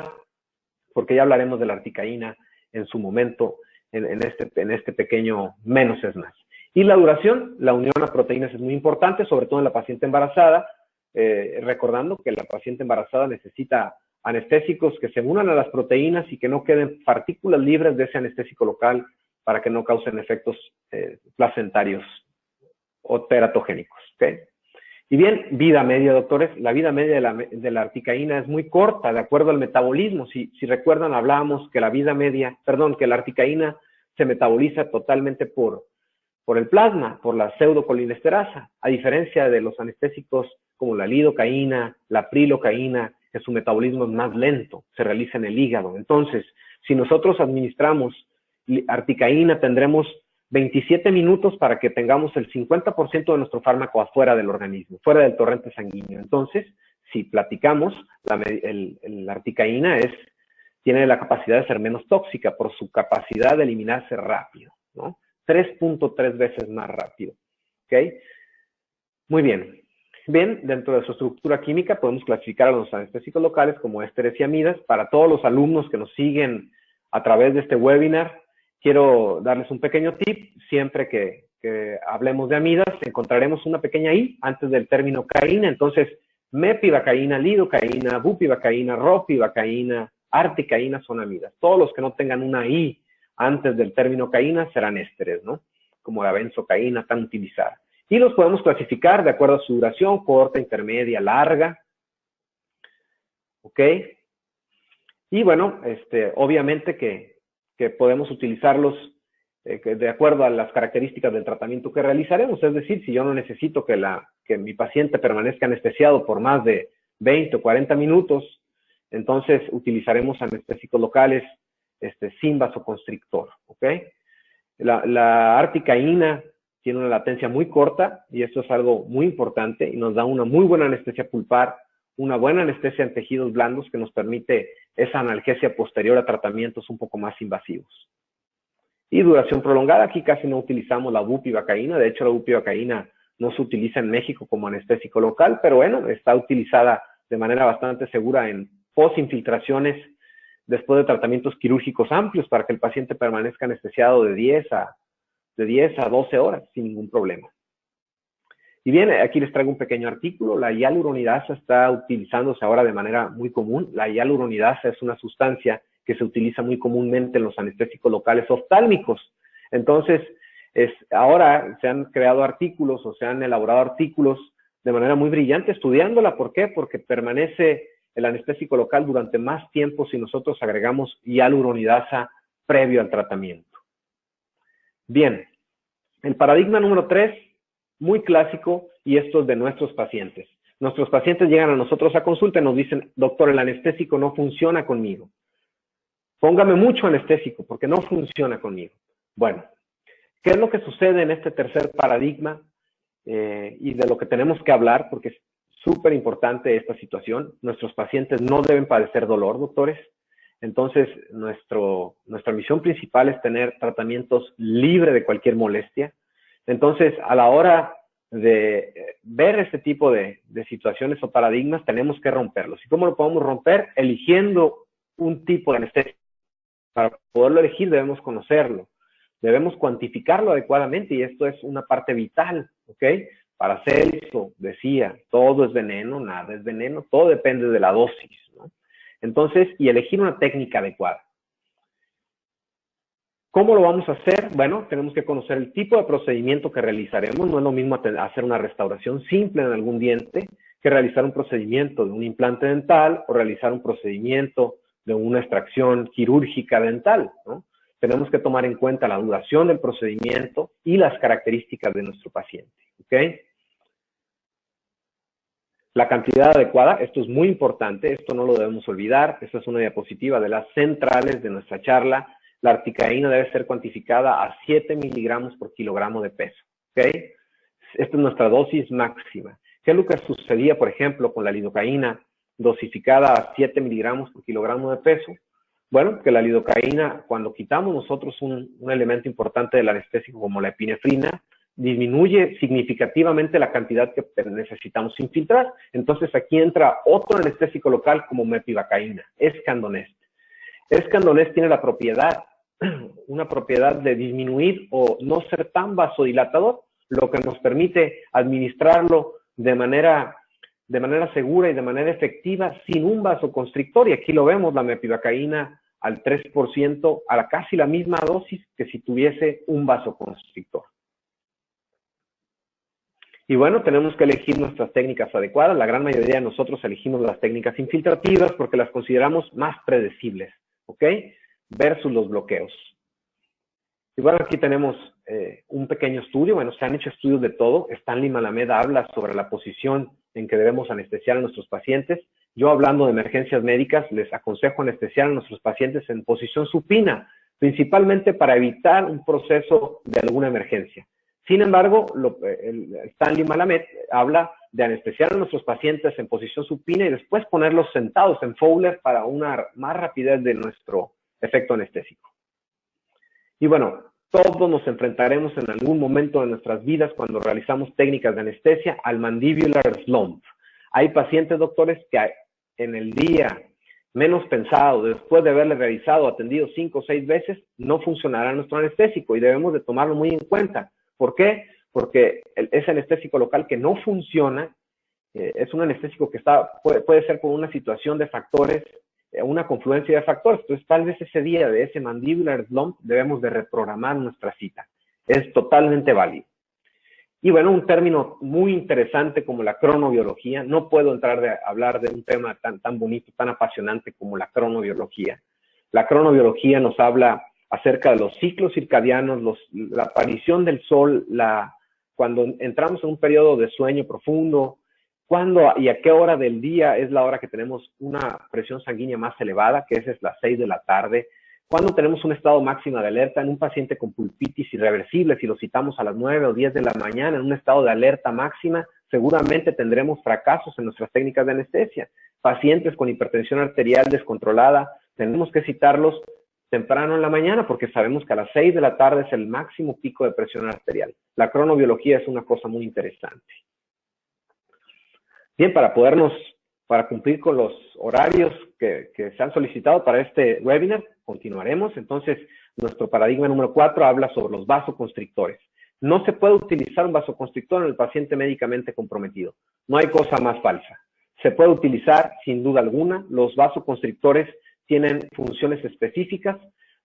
porque ya hablaremos de la articaína en su momento, en este pequeño menos es más. Y la duración, la unión a proteínas es muy importante, sobre todo en la paciente embarazada, recordando que la paciente embarazada necesita anestésicos que se unan a las proteínas y que no queden partículas libres de ese anestésico local para que no causen efectos placentarios o teratogénicos. ¿Okay? Y bien, vida media, doctores. La vida media de la articaína es muy corta, de acuerdo al metabolismo. Si recuerdan, hablábamos que que la articaína se metaboliza totalmente por el plasma, por la pseudocolinesterasa, a diferencia de los anestésicos como la lidocaína, la prilocaína, que su metabolismo es más lento, se realiza en el hígado. Entonces, si nosotros administramos articaína, tendremos 27 minutos para que tengamos el 50% de nuestro fármaco afuera del organismo, fuera del torrente sanguíneo. Entonces, si platicamos, la articaína tiene la capacidad de ser menos tóxica por su capacidad de eliminarse rápido, ¿no? 3.3 veces más rápido. ¿Ok? Muy bien. Bien, dentro de su estructura química podemos clasificar a los anestésicos locales como ésteres y amidas. Para todos los alumnos que nos siguen a través de este webinar, quiero darles un pequeño tip. Siempre que hablemos de amidas, encontraremos una pequeña I antes del término caína. Entonces, mepivacaína, lidocaína, bupivacaína, ropivacaína, articaína son amidas. Todos los que no tengan una I antes del término caína serán ésteres, ¿no? Como la benzocaína tan utilizada. Y los podemos clasificar de acuerdo a su duración, corta, intermedia, larga. ¿Ok? Y bueno, obviamente que podemos utilizarlos de acuerdo a las características del tratamiento que realizaremos. Es decir, si yo no necesito que mi paciente permanezca anestesiado por más de 20 o 40 minutos, entonces utilizaremos anestésicos locales sin vasoconstrictor. ¿Ok? La articaína tiene una latencia muy corta y esto es algo muy importante y nos da una muy buena anestesia pulpar, una buena anestesia en tejidos blandos que nos permite esa analgesia posterior a tratamientos un poco más invasivos. Y duración prolongada, aquí casi no utilizamos la bupivacaína. De hecho, la bupivacaína no se utiliza en México como anestésico local, pero bueno, está utilizada de manera bastante segura en posinfiltraciones después de tratamientos quirúrgicos amplios para que el paciente permanezca anestesiado de 10 a 12 horas sin ningún problema. Y bien, aquí les traigo un pequeño artículo. La hialuronidasa está utilizándose ahora de manera muy común. La hialuronidasa es una sustancia que se utiliza muy comúnmente en los anestésicos locales oftálmicos. Entonces, ahora se han creado artículos o se han elaborado artículos de manera muy brillante estudiándola. ¿Por qué? Porque permanece el anestésico local durante más tiempo si nosotros agregamos hialuronidasa previo al tratamiento. Bien, el paradigma número 3, muy clásico, y esto es de nuestros pacientes. Nuestros pacientes llegan a nosotros a consulta y nos dicen, doctor, el anestésico no funciona conmigo. Póngame mucho anestésico porque no funciona conmigo. Bueno, ¿qué es lo que sucede en este tercer paradigma y de lo que tenemos que hablar? Porque es súper importante esta situación. Nuestros pacientes no deben padecer dolor, doctores. Entonces, nuestra misión principal es tener tratamientos libres de cualquier molestia. Entonces, a la hora de ver este tipo de situaciones o paradigmas, tenemos que romperlos. ¿Y cómo lo podemos romper? Eligiendo un tipo de anestesia. Para poderlo elegir debemos conocerlo, debemos cuantificarlo adecuadamente y esto es una parte vital, ¿ok? Paracelso decía, todo es veneno, nada es veneno, todo depende de la dosis, ¿no? Entonces, y elegir una técnica adecuada. ¿Cómo lo vamos a hacer? Bueno, tenemos que conocer el tipo de procedimiento que realizaremos. No es lo mismo hacer una restauración simple en algún diente que realizar un procedimiento de un implante dental o realizar un procedimiento de una extracción quirúrgica dental, ¿no? Tenemos que tomar en cuenta la duración del procedimiento y las características de nuestro paciente, ¿ok? La cantidad adecuada, esto es muy importante, esto no lo debemos olvidar. Esta es una diapositiva de las centrales de nuestra charla. La articaína debe ser cuantificada a 7 miligramos por kilogramo de peso, ¿ok? Esta es nuestra dosis máxima. ¿Qué es lo que sucedía, por ejemplo, con la lidocaína dosificada a 7 miligramos por kilogramo de peso? Bueno, que la lidocaína, cuando quitamos nosotros un elemento importante del anestésico como la epinefrina, disminuye significativamente la cantidad que necesitamos infiltrar. Entonces aquí entra otro anestésico local como mepivacaína, Escandonest. Escandonest tiene la propiedad, una propiedad de disminuir o no ser tan vasodilatador, lo que nos permite administrarlo de manera segura y de manera efectiva sin un vasoconstrictor. Y aquí lo vemos, la mepivacaína al 3%, a casi la misma dosis que si tuviese un vasoconstrictor. Y bueno, tenemos que elegir nuestras técnicas adecuadas. La gran mayoría de nosotros elegimos las técnicas infiltrativas porque las consideramos más predecibles, ¿ok? Versus los bloqueos. Y bueno, aquí tenemos un pequeño estudio. Bueno, se han hecho estudios de todo. Stanley Malamed habla sobre la posición en que debemos anestesiar a nuestros pacientes. Yo, hablando de emergencias médicas, les aconsejo anestesiar a nuestros pacientes en posición supina, principalmente para evitar un proceso de alguna emergencia. Sin embargo, Stanley Malamed habla de anestesiar a nuestros pacientes en posición supina y después ponerlos sentados en Fowler para una más rapidez de nuestro efecto anestésico. Y bueno, todos nos enfrentaremos en algún momento de nuestras vidas cuando realizamos técnicas de anestesia al mandibular slump. Hay pacientes, doctores, que en el día menos pensado, después de haberle realizado, atendido 5 o 6 veces, no funcionará nuestro anestésico y debemos de tomarlo muy en cuenta. ¿Por qué? Porque ese anestésico local que no funciona es un anestésico que puede ser por una situación de factores, una confluencia de factores. Entonces, tal vez ese día de ese mandibular slump debemos de reprogramar nuestra cita. Es totalmente válido. Y bueno, un término muy interesante como la cronobiología. No puedo entrar a hablar de un tema tan bonito, tan apasionante como la cronobiología. La cronobiología nos habla acerca de los ciclos circadianos, la aparición del sol, cuando entramos en un periodo de sueño profundo, cuándo y a qué hora del día es la hora que tenemos una presión sanguínea más elevada, que es las 6 de la tarde, cuando tenemos un estado máximo de alerta en un paciente con pulpitis irreversible, si lo citamos a las 9 o 10 de la mañana en un estado de alerta máxima, seguramente tendremos fracasos en nuestras técnicas de anestesia. Pacientes con hipertensión arterial descontrolada, tenemos que citarlos temprano en la mañana porque sabemos que a las 6 de la tarde es el máximo pico de presión arterial. La cronobiología es una cosa muy interesante. Bien, para cumplir con los horarios que se han solicitado para este webinar, continuaremos. Entonces, nuestro paradigma número 4 habla sobre los vasoconstrictores. No se puede utilizar un vasoconstrictor en el paciente médicamente comprometido. No hay cosa más falsa. Se puede utilizar, sin duda alguna. Los vasoconstrictores tienen funciones específicas.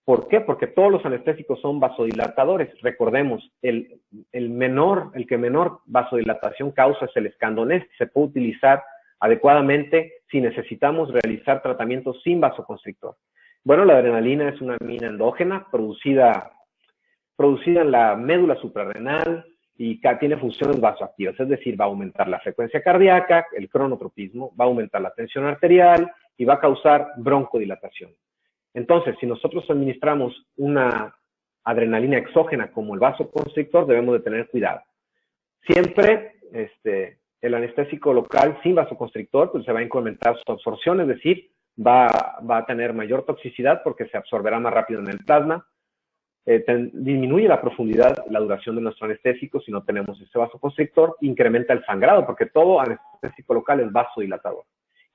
¿Por qué? Porque todos los anestésicos son vasodilatadores. Recordemos, el que menor vasodilatación causa es el Escandonest. Se puede utilizar adecuadamente si necesitamos realizar tratamientos sin vasoconstrictor. Bueno, la adrenalina es una amina endógena producida en la médula suprarrenal y tiene funciones vasoactivas, es decir, va a aumentar la frecuencia cardíaca, el cronotropismo, va a aumentar la tensión arterial y va a causar broncodilatación. Entonces, si nosotros administramos una adrenalina exógena como el vasoconstrictor, debemos de tener cuidado. Siempre el anestésico local sin vasoconstrictor pues se va a incrementar su absorción, es decir, va a tener mayor toxicidad porque se absorberá más rápido en el plasma. Disminuye la profundidad, la duración de nuestro anestésico si no tenemos ese vasoconstrictor, incrementa el sangrado porque todo anestésico local es vasodilatador.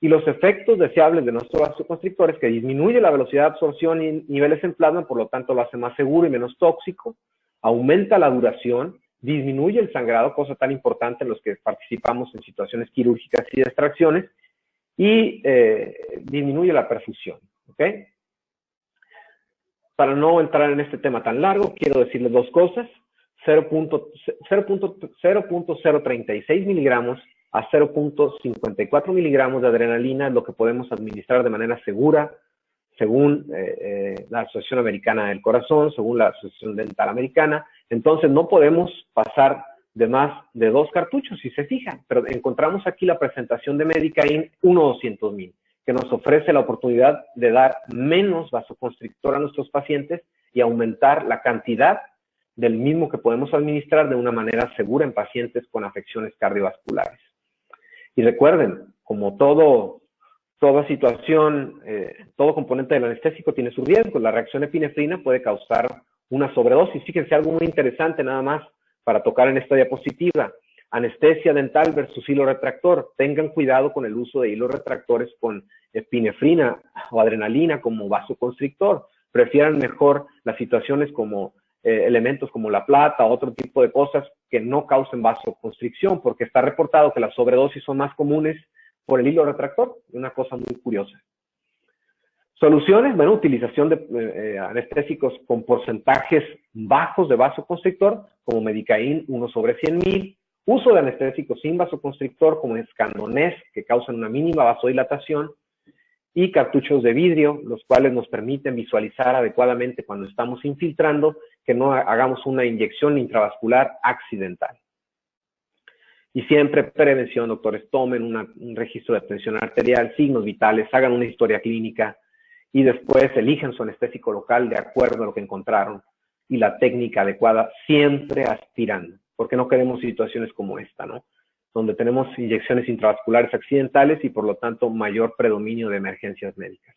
Y los efectos deseables de nuestro vasoconstrictor es que disminuye la velocidad de absorción y niveles en plasma, por lo tanto lo hace más seguro y menos tóxico, aumenta la duración, disminuye el sangrado, cosa tan importante en los que participamos en situaciones quirúrgicas y de extracciones, y disminuye la perfusión, ¿ok? Para no entrar en este tema tan largo, quiero decirles dos cosas. 0.036 miligramos a 0.54 miligramos de adrenalina es lo que podemos administrar de manera segura, según la Asociación Americana del Corazón, según la Asociación Dental Americana. Entonces, no podemos pasar de más de 2 cartuchos, si se fijan. Pero encontramos aquí la presentación de Medicaid 1/200,000, que nos ofrece la oportunidad de dar menos vasoconstrictor a nuestros pacientes y aumentar la cantidad del mismo que podemos administrar de una manera segura en pacientes con afecciones cardiovasculares. Y recuerden, como toda situación, todo componente del anestésico tiene su riesgo. La reacción epinefrina puede causar una sobredosis. Fíjense, algo muy interesante nada más para tocar en esta diapositiva. Anestesia dental versus hilo retractor. Tengan cuidado con el uso de hilos retractores con epinefrina o adrenalina como vasoconstrictor. Prefieran mejor las situaciones como elementos como la plata o otro tipo de cosas que no causen vasoconstricción, porque está reportado que las sobredosis son más comunes por el hilo retractor. Una cosa muy curiosa. Soluciones, bueno, utilización de anestésicos con porcentajes bajos de vasoconstrictor, como Medicaín 1/100,000. Uso de anestésicos sin vasoconstrictor, como Escandonés, que causan una mínima vasodilatación. Y cartuchos de vidrio, los cuales nos permiten visualizar adecuadamente cuando estamos infiltrando, que no hagamos una inyección intravascular accidental. Y siempre prevención, doctores, tomen un registro de tensión arterial, signos vitales, hagan una historia clínica y después elijan su anestésico local de acuerdo a lo que encontraron y la técnica adecuada, siempre aspirando, porque no queremos situaciones como esta, ¿no? Donde tenemos inyecciones intravasculares accidentales y por lo tanto mayor predominio de emergencias médicas.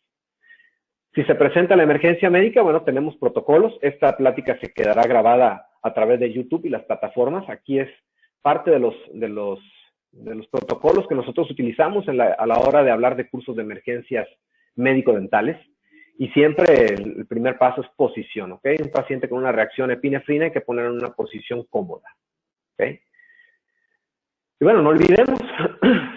Si se presenta la emergencia médica, bueno, tenemos protocolos. Esta plática se quedará grabada a través de YouTube y las plataformas. Aquí es parte de los protocolos que nosotros utilizamos a la hora de hablar de cursos de emergencias médico-dentales. Y siempre el primer paso es posición, ¿ok? Un paciente con una reacción epinefrina hay que poner en una posición cómoda, ¿ok? Y bueno, no olvidemos,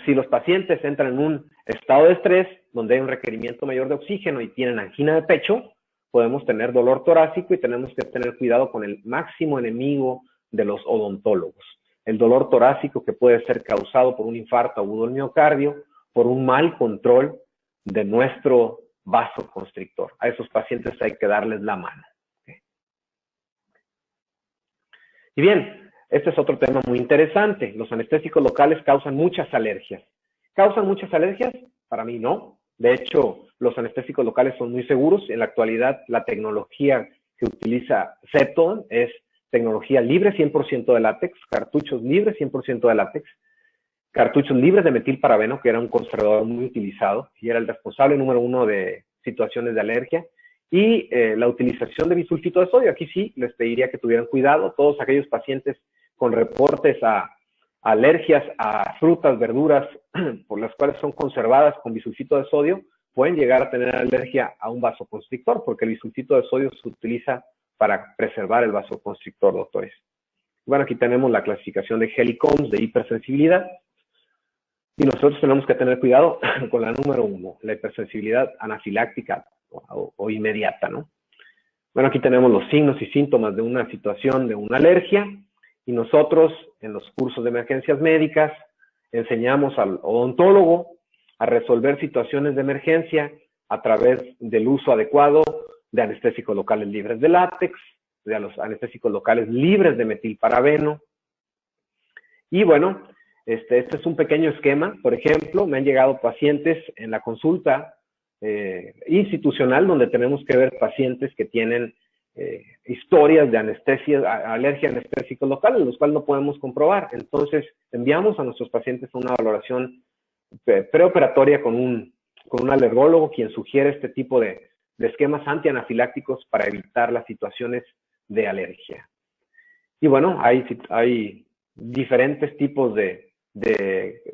si los pacientes entran en un estado de estrés, donde hay un requerimiento mayor de oxígeno y tienen angina de pecho, podemos tener dolor torácico y tenemos que tener cuidado con el máximo enemigo de los odontólogos. El dolor torácico que puede ser causado por un infarto agudo del miocardio, por un mal control de nuestro vasoconstrictor. A esos pacientes hay que darles la mano. ¿Okay? Y bien, este es otro tema muy interesante. Los anestésicos locales causan muchas alergias. ¿Causan muchas alergias? Para mí no. De hecho, los anestésicos locales son muy seguros. En la actualidad, la tecnología que utiliza Cepton es tecnología libre 100% de látex, cartuchos libres 100% de látex, cartuchos libres de metilparabeno, que era un conservador muy utilizado y era el responsable número 1 de situaciones de alergia. Y la utilización de bisulfito de sodio. Aquí sí les pediría que tuvieran cuidado. Todos aquellos pacientes con reportes a alergias a frutas, verduras, por las cuales son conservadas con bisulfito de sodio, pueden llegar a tener alergia a un vasoconstrictor, porque el bisulfito de sodio se utiliza para preservar el vasoconstrictor, doctores. Bueno, aquí tenemos la clasificación de Helicombs de hipersensibilidad. Y nosotros tenemos que tener cuidado con la número 1, la hipersensibilidad anafiláctica o inmediata, ¿no? Bueno, aquí tenemos los signos y síntomas de una situación de una alergia. Y nosotros, en los cursos de emergencias médicas, enseñamos al odontólogo a resolver situaciones de emergencia a través del uso adecuado de anestésicos locales libres de látex, de los anestésicos locales libres de metilparabeno. Y bueno, este es un pequeño esquema. Por ejemplo, me han llegado pacientes en la consulta institucional donde tenemos que ver pacientes que tienen historias de anestesia, alergia a anestésicos locales, los cuales no podemos comprobar. Entonces, enviamos a nuestros pacientes a una valoración preoperatoria con un alergólogo, quien sugiere este tipo de esquemas antianafilácticos para evitar las situaciones de alergia. Y bueno, hay diferentes tipos de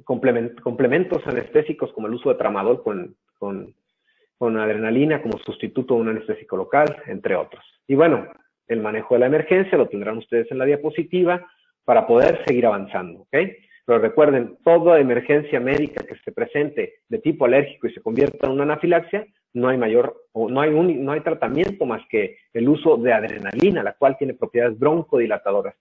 complementos anestésicos, como el uso de tramadol con adrenalina como sustituto de un anestésico local, entre otros. Y bueno, el manejo de la emergencia lo tendrán ustedes en la diapositiva para poder seguir avanzando, ¿ok? Pero recuerden, toda emergencia médica que se presente de tipo alérgico y se convierta en una anafilaxia, no hay tratamiento más que el uso de adrenalina, la cual tiene propiedades broncodilatadoras.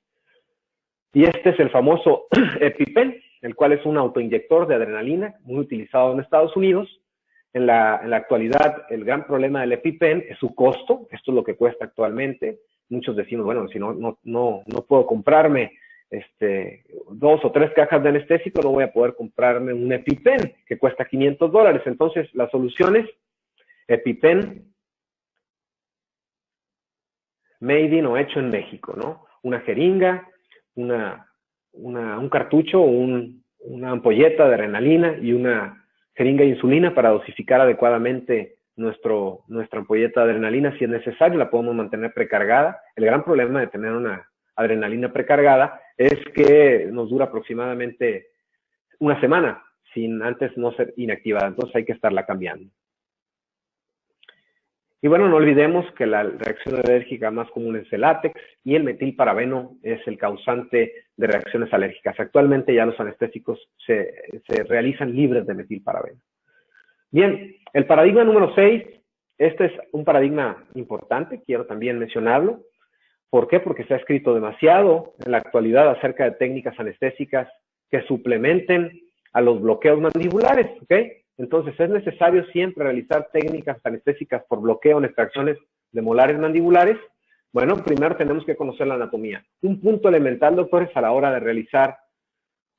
Y este es el famoso EpiPen, el cual es un autoinyector de adrenalina muy utilizado en Estados Unidos. En la actualidad, el gran problema del EpiPen es su costo. Esto es lo que cuesta actualmente. Muchos decimos, bueno, si no puedo comprarme 2 o 3 cajas de anestésico, no voy a poder comprarme un EpiPen que cuesta $500. Entonces, la solución es EpiPen made in o hecho en México, ¿no? Una jeringa, un cartucho, una ampolleta de adrenalina y una jeringa de insulina para dosificar adecuadamente nuestra ampolleta de adrenalina. Si es necesario, la podemos mantener precargada. El gran problema de tener una adrenalina precargada es que nos dura aproximadamente una semana sin antes no ser inactivada. Entonces hay que estarla cambiando. Y bueno, no olvidemos que la reacción alérgica más común es el látex y el metilparabeno es el causante de reacciones alérgicas. Actualmente ya los anestésicos se realizan libres de metilparabeno. Bien, el paradigma número 6, este es un paradigma importante, quiero también mencionarlo. ¿Por qué? Porque se ha escrito demasiado en la actualidad acerca de técnicas anestésicas que suplementen a los bloqueos mandibulares, ¿ok? Entonces, ¿es necesario siempre realizar técnicas anestésicas por bloqueo en extracciones de molares mandibulares? Bueno, primero tenemos que conocer la anatomía. Un punto elemental, doctores, a la hora de realizar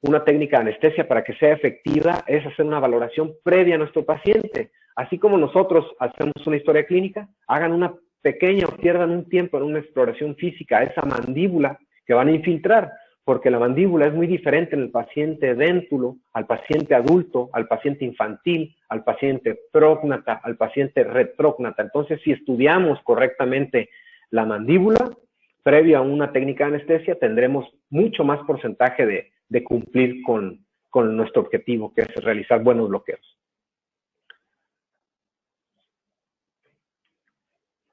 una técnica de anestesia para que sea efectiva es hacer una valoración previa a nuestro paciente. Así como nosotros hacemos una historia clínica, hagan una pequeña o pierdan un tiempo en una exploración física a esa mandíbula que van a infiltrar, porque la mandíbula es muy diferente en el paciente déntulo, al paciente adulto, al paciente infantil, al paciente prógnata, al paciente retrógnata. Entonces, si estudiamos correctamente la mandíbula, previo a una técnica de anestesia, tendremos mucho más porcentaje de cumplir con nuestro objetivo, que es realizar buenos bloqueos.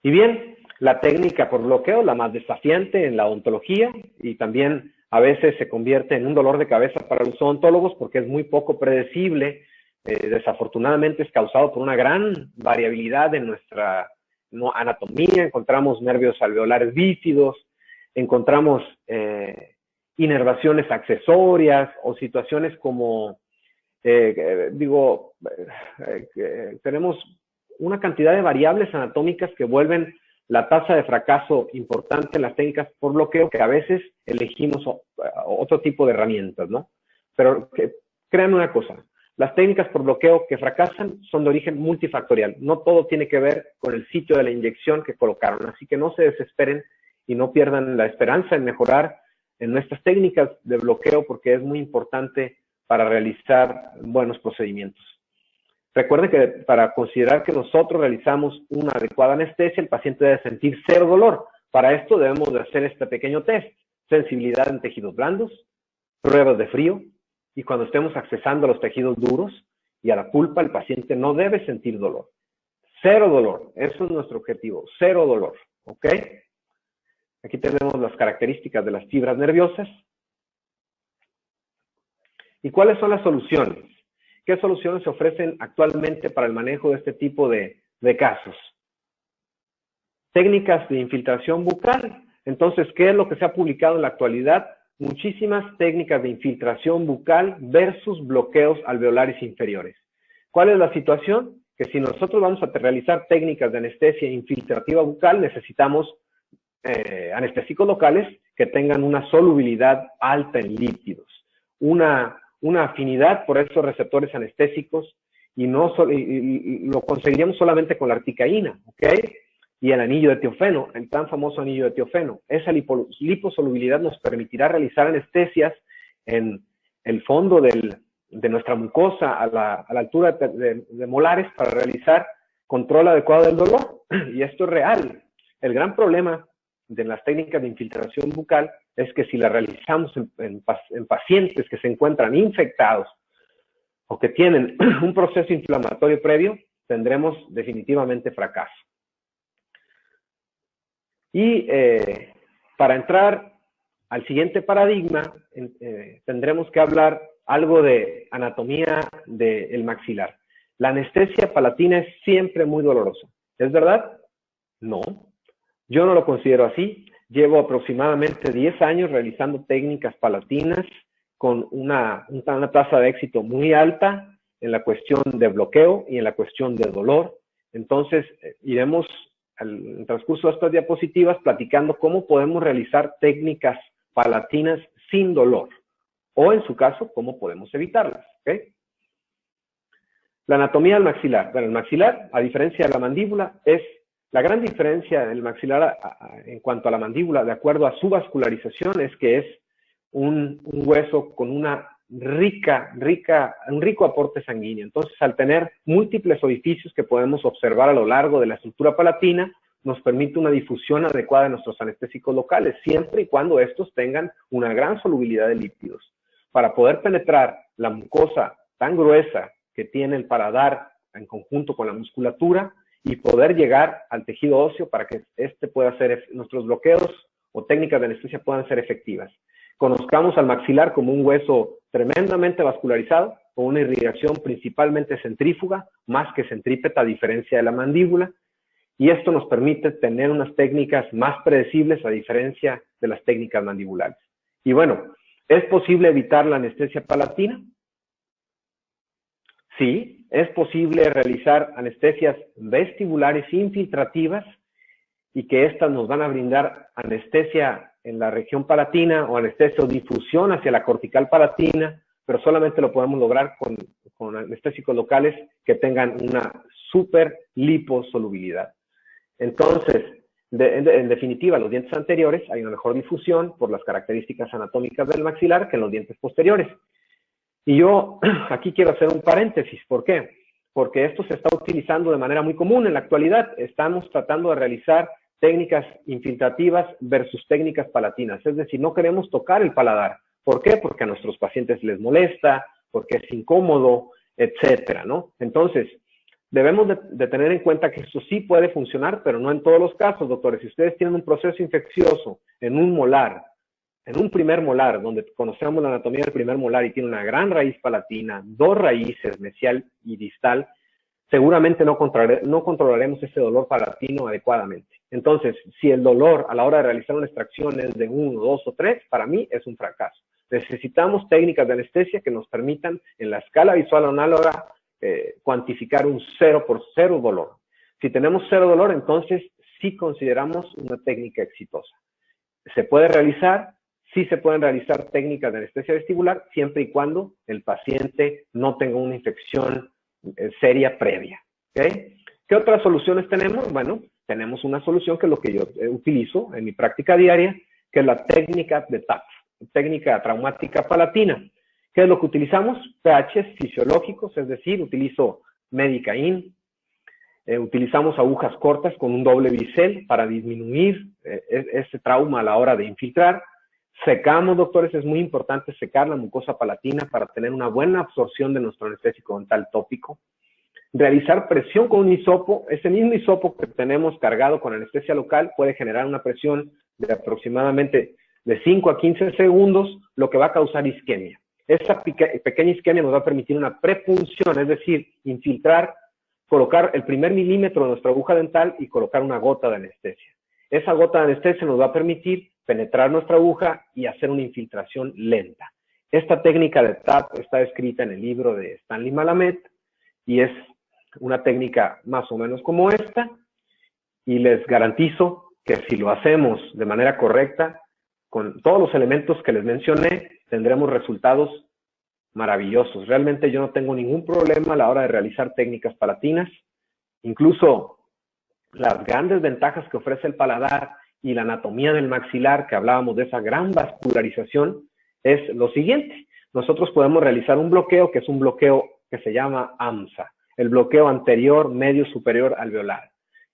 Y bien, la técnica por bloqueo, la más desafiante en la odontología y también a veces se convierte en un dolor de cabeza para los odontólogos porque es muy poco predecible. Desafortunadamente es causado por una gran variabilidad en nuestra anatomía. Encontramos nervios alveolares bífidos, encontramos inervaciones accesorias o situaciones como, tenemos una cantidad de variables anatómicas que vuelven la tasa de fracaso importante en las técnicas por bloqueo, que a veces elegimos otro tipo de herramientas, ¿no? Pero créanme una cosa, las técnicas por bloqueo que fracasan son de origen multifactorial. No todo tiene que ver con el sitio de la inyección que colocaron, así que no se desesperen y no pierdan la esperanza en mejorar en nuestras técnicas de bloqueo porque es muy importante para realizar buenos procedimientos. Recuerden que para considerar que nosotros realizamos una adecuada anestesia, el paciente debe sentir cero dolor. Para esto debemos de hacer este pequeño test. Sensibilidad en tejidos blandos, pruebas de frío, y cuando estemos accesando a los tejidos duros y a la pulpa, el paciente no debe sentir dolor. Cero dolor, eso es nuestro objetivo, cero dolor, ¿ok? Aquí tenemos las características de las fibras nerviosas. ¿Y cuáles son las soluciones? ¿Qué soluciones se ofrecen actualmente para el manejo de este tipo de casos? Técnicas de infiltración bucal. Entonces, ¿qué es lo que se ha publicado en la actualidad? Muchísimas técnicas de infiltración bucal versus bloqueos alveolares inferiores. ¿Cuál es la situación? Que si nosotros vamos a realizar técnicas de anestesia infiltrativa bucal, necesitamos anestésicos locales que tengan una solubilidad alta en lípidos, una afinidad por esos receptores anestésicos y lo conseguiríamos solamente con la articaína, ¿ok? Y el anillo de tiofeno, el tan famoso anillo de tiofeno. Esa liposolubilidad nos permitirá realizar anestesias en el fondo de nuestra mucosa a la altura de molares para realizar control adecuado del dolor. Y esto es real. El gran problema de las técnicas de infiltración bucal es que si la realizamos en pacientes que se encuentran infectados o que tienen un proceso inflamatorio previo, tendremos definitivamente fracaso. Y para entrar al siguiente paradigma, tendremos que hablar algo de anatomía del maxilar. La anestesia palatina es siempre muy dolorosa. ¿Es verdad? No. Yo no lo considero así. Llevo aproximadamente 10 años realizando técnicas palatinas con una tasa de éxito muy alta en la cuestión de bloqueo y en la cuestión de dolor. Entonces, iremos en el transcurso de estas diapositivas platicando cómo podemos realizar técnicas palatinas sin dolor o, en su caso, cómo podemos evitarlas. ¿Okay? La anatomía del maxilar. Bueno, el maxilar, a diferencia de la mandíbula, es La gran diferencia del maxilar en cuanto a la mandíbula, de acuerdo a su vascularización, es que es un hueso con un rico aporte sanguíneo. Entonces, al tener múltiples orificios que podemos observar a lo largo de la estructura palatina, nos permite una difusión adecuada de nuestros anestésicos locales, siempre y cuando estos tengan una gran solubilidad de lípidos. Para poder penetrar la mucosa tan gruesa que tiene el paladar en conjunto con la musculatura y poder llegar al tejido óseo para que nuestros bloqueos o técnicas de anestesia puedan ser efectivas. Conozcamos al maxilar como un hueso tremendamente vascularizado, con una irrigación principalmente centrífuga, más que centrípeta, a diferencia de la mandíbula, y esto nos permite tener unas técnicas más predecibles a diferencia de las técnicas mandibulares. Y bueno, ¿es posible evitar la anestesia palatina? Sí, es posible realizar anestesias vestibulares infiltrativas y que estas nos van a brindar anestesia en la región palatina o anestesia o difusión hacia la cortical palatina, pero solamente lo podemos lograr con anestésicos locales que tengan una super liposolubilidad. Entonces, en definitiva, los dientes anteriores hay una mejor difusión por las características anatómicas del maxilar que en los dientes posteriores. Y yo aquí quiero hacer un paréntesis. ¿Por qué? Porque esto se está utilizando de manera muy común en la actualidad. Estamos tratando de realizar técnicas infiltrativas versus técnicas palatinas. Es decir, no queremos tocar el paladar. ¿Por qué? Porque a nuestros pacientes les molesta, porque es incómodo, etcétera, ¿no? Entonces, debemos de tener en cuenta que esto sí puede funcionar, pero no en todos los casos, doctores. Si ustedes tienen un proceso infeccioso en un molar, en un primer molar, donde conocemos la anatomía del primer molar y tiene una gran raíz palatina, dos raíces, mesial y distal, seguramente no controlaremos ese dolor palatino adecuadamente. Entonces, si el dolor a la hora de realizar una extracción es de 1, 2 o 3, para mí es un fracaso. Necesitamos técnicas de anestesia que nos permitan, en la escala visual análoga, cuantificar un 0 por 0 dolor. Si tenemos 0 dolor, entonces sí consideramos una técnica exitosa. ¿Se puede realizar? Sí se pueden realizar técnicas de anestesia vestibular siempre y cuando el paciente no tenga una infección seria previa. ¿Okay? ¿Qué otras soluciones tenemos? Bueno, tenemos una solución que es lo que yo utilizo en mi práctica diaria, que es la técnica de TAP, técnica traumática palatina. ¿Qué es lo que utilizamos? pHs fisiológicos, es decir, utilizo Medicain, utilizamos agujas cortas con un doble bisel para disminuir ese trauma a la hora de infiltrar. Secamos, doctores, es muy importante secar la mucosa palatina para tener una buena absorción de nuestro anestésico dental tópico. Realizar presión con un hisopo, ese mismo hisopo que tenemos cargado con anestesia local puede generar una presión de aproximadamente de 5 a 15 segundos, lo que va a causar isquemia. Esa pequeña isquemia nos va a permitir una prepunción, es decir, infiltrar, colocar el primer milímetro de nuestra aguja dental y colocar una gota de anestesia. Esa gota de anestesia nos va a permitir penetrar nuestra aguja y hacer una infiltración lenta. Esta técnica de TAP está escrita en el libro de Stanley Malamet y es una técnica más o menos como esta, y les garantizo que si lo hacemos de manera correcta, con todos los elementos que les mencioné, tendremos resultados maravillosos. Realmente yo no tengo ningún problema a la hora de realizar técnicas palatinas. Incluso las grandes ventajas que ofrece el paladar y la anatomía del maxilar, que hablábamos de esa gran vascularización, es lo siguiente. Nosotros podemos realizar un bloqueo que es un bloqueo que se llama AMSA, el bloqueo anterior medio superior alveolar.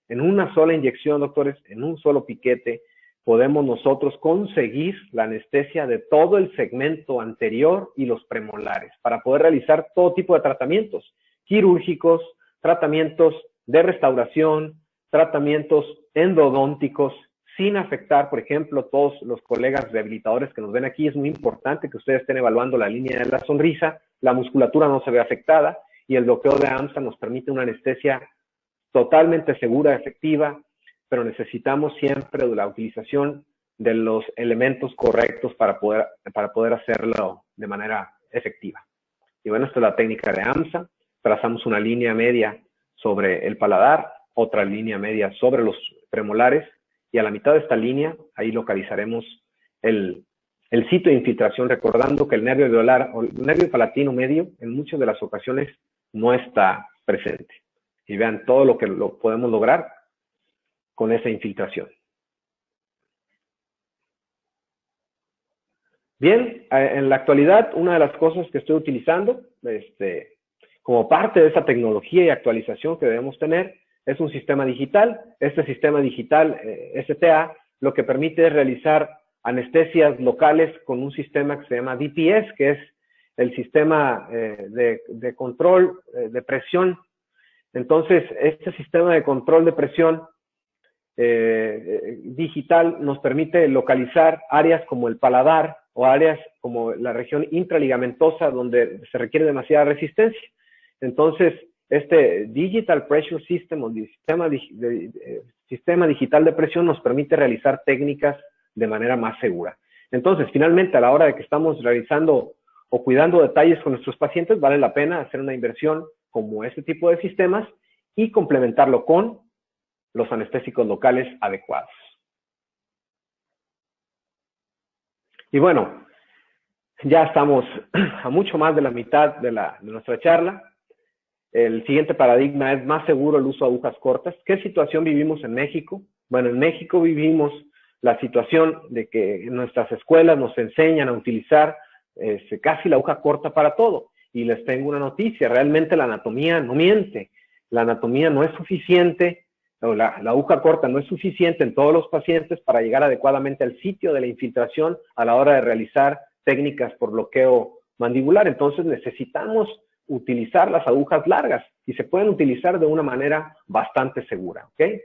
En una sola inyección, doctores, en un solo piquete, podemos nosotros conseguir la anestesia de todo el segmento anterior y los premolares para poder realizar todo tipo de tratamientos quirúrgicos, tratamientos de restauración, tratamientos endodónticos, sin afectar, por ejemplo, todos los colegas rehabilitadores que nos ven aquí. Es muy importante que ustedes estén evaluando la línea de la sonrisa, la musculatura no se ve afectada y el bloqueo de AMSA nos permite una anestesia totalmente segura, efectiva, pero necesitamos siempre la utilización de los elementos correctos para poder hacerlo de manera efectiva. Y bueno, esta es la técnica de AMSA. Trazamos una línea media sobre el paladar, otra línea media sobre los premolares, y a la mitad de esta línea, ahí localizaremos el sitio de infiltración, recordando que el nervio alveolar o el nervio palatino medio en muchas de las ocasiones no está presente. Y vean todo lo que podemos lograr con esa infiltración. Bien, en la actualidad, una de las cosas que estoy utilizando como parte de esa tecnología y actualización que debemos tener es un sistema digital. Este sistema digital, STA, lo que permite es realizar anestesias locales con un sistema que se llama DPS, que es el sistema de control de presión. Entonces, este sistema de control de presión digital nos permite localizar áreas como el paladar o áreas como la región intraligamentosa donde se requiere demasiada resistencia. Entonces, este Digital Pressure System o sistema digital de presión nos permite realizar técnicas de manera más segura. Entonces, finalmente, a la hora de que estamos realizando o cuidando detalles con nuestros pacientes, vale la pena hacer una inversión como este tipo de sistemas y complementarlo con los anestésicos locales adecuados. Y bueno, ya estamos a mucho más de la mitad de nuestra charla. El siguiente paradigma es más seguro el uso de agujas cortas. ¿Qué situación vivimos en México? Bueno, en México vivimos la situación de que en nuestras escuelas nos enseñan a utilizar casi la aguja corta para todo. Y les tengo una noticia, realmente la anatomía no miente. La anatomía no es suficiente, o la aguja corta no es suficiente en todos los pacientes para llegar adecuadamente al sitio de la infiltración a la hora de realizar técnicas por bloqueo mandibular. Entonces necesitamos utilizar las agujas largas y se pueden utilizar de una manera bastante segura, ¿ok?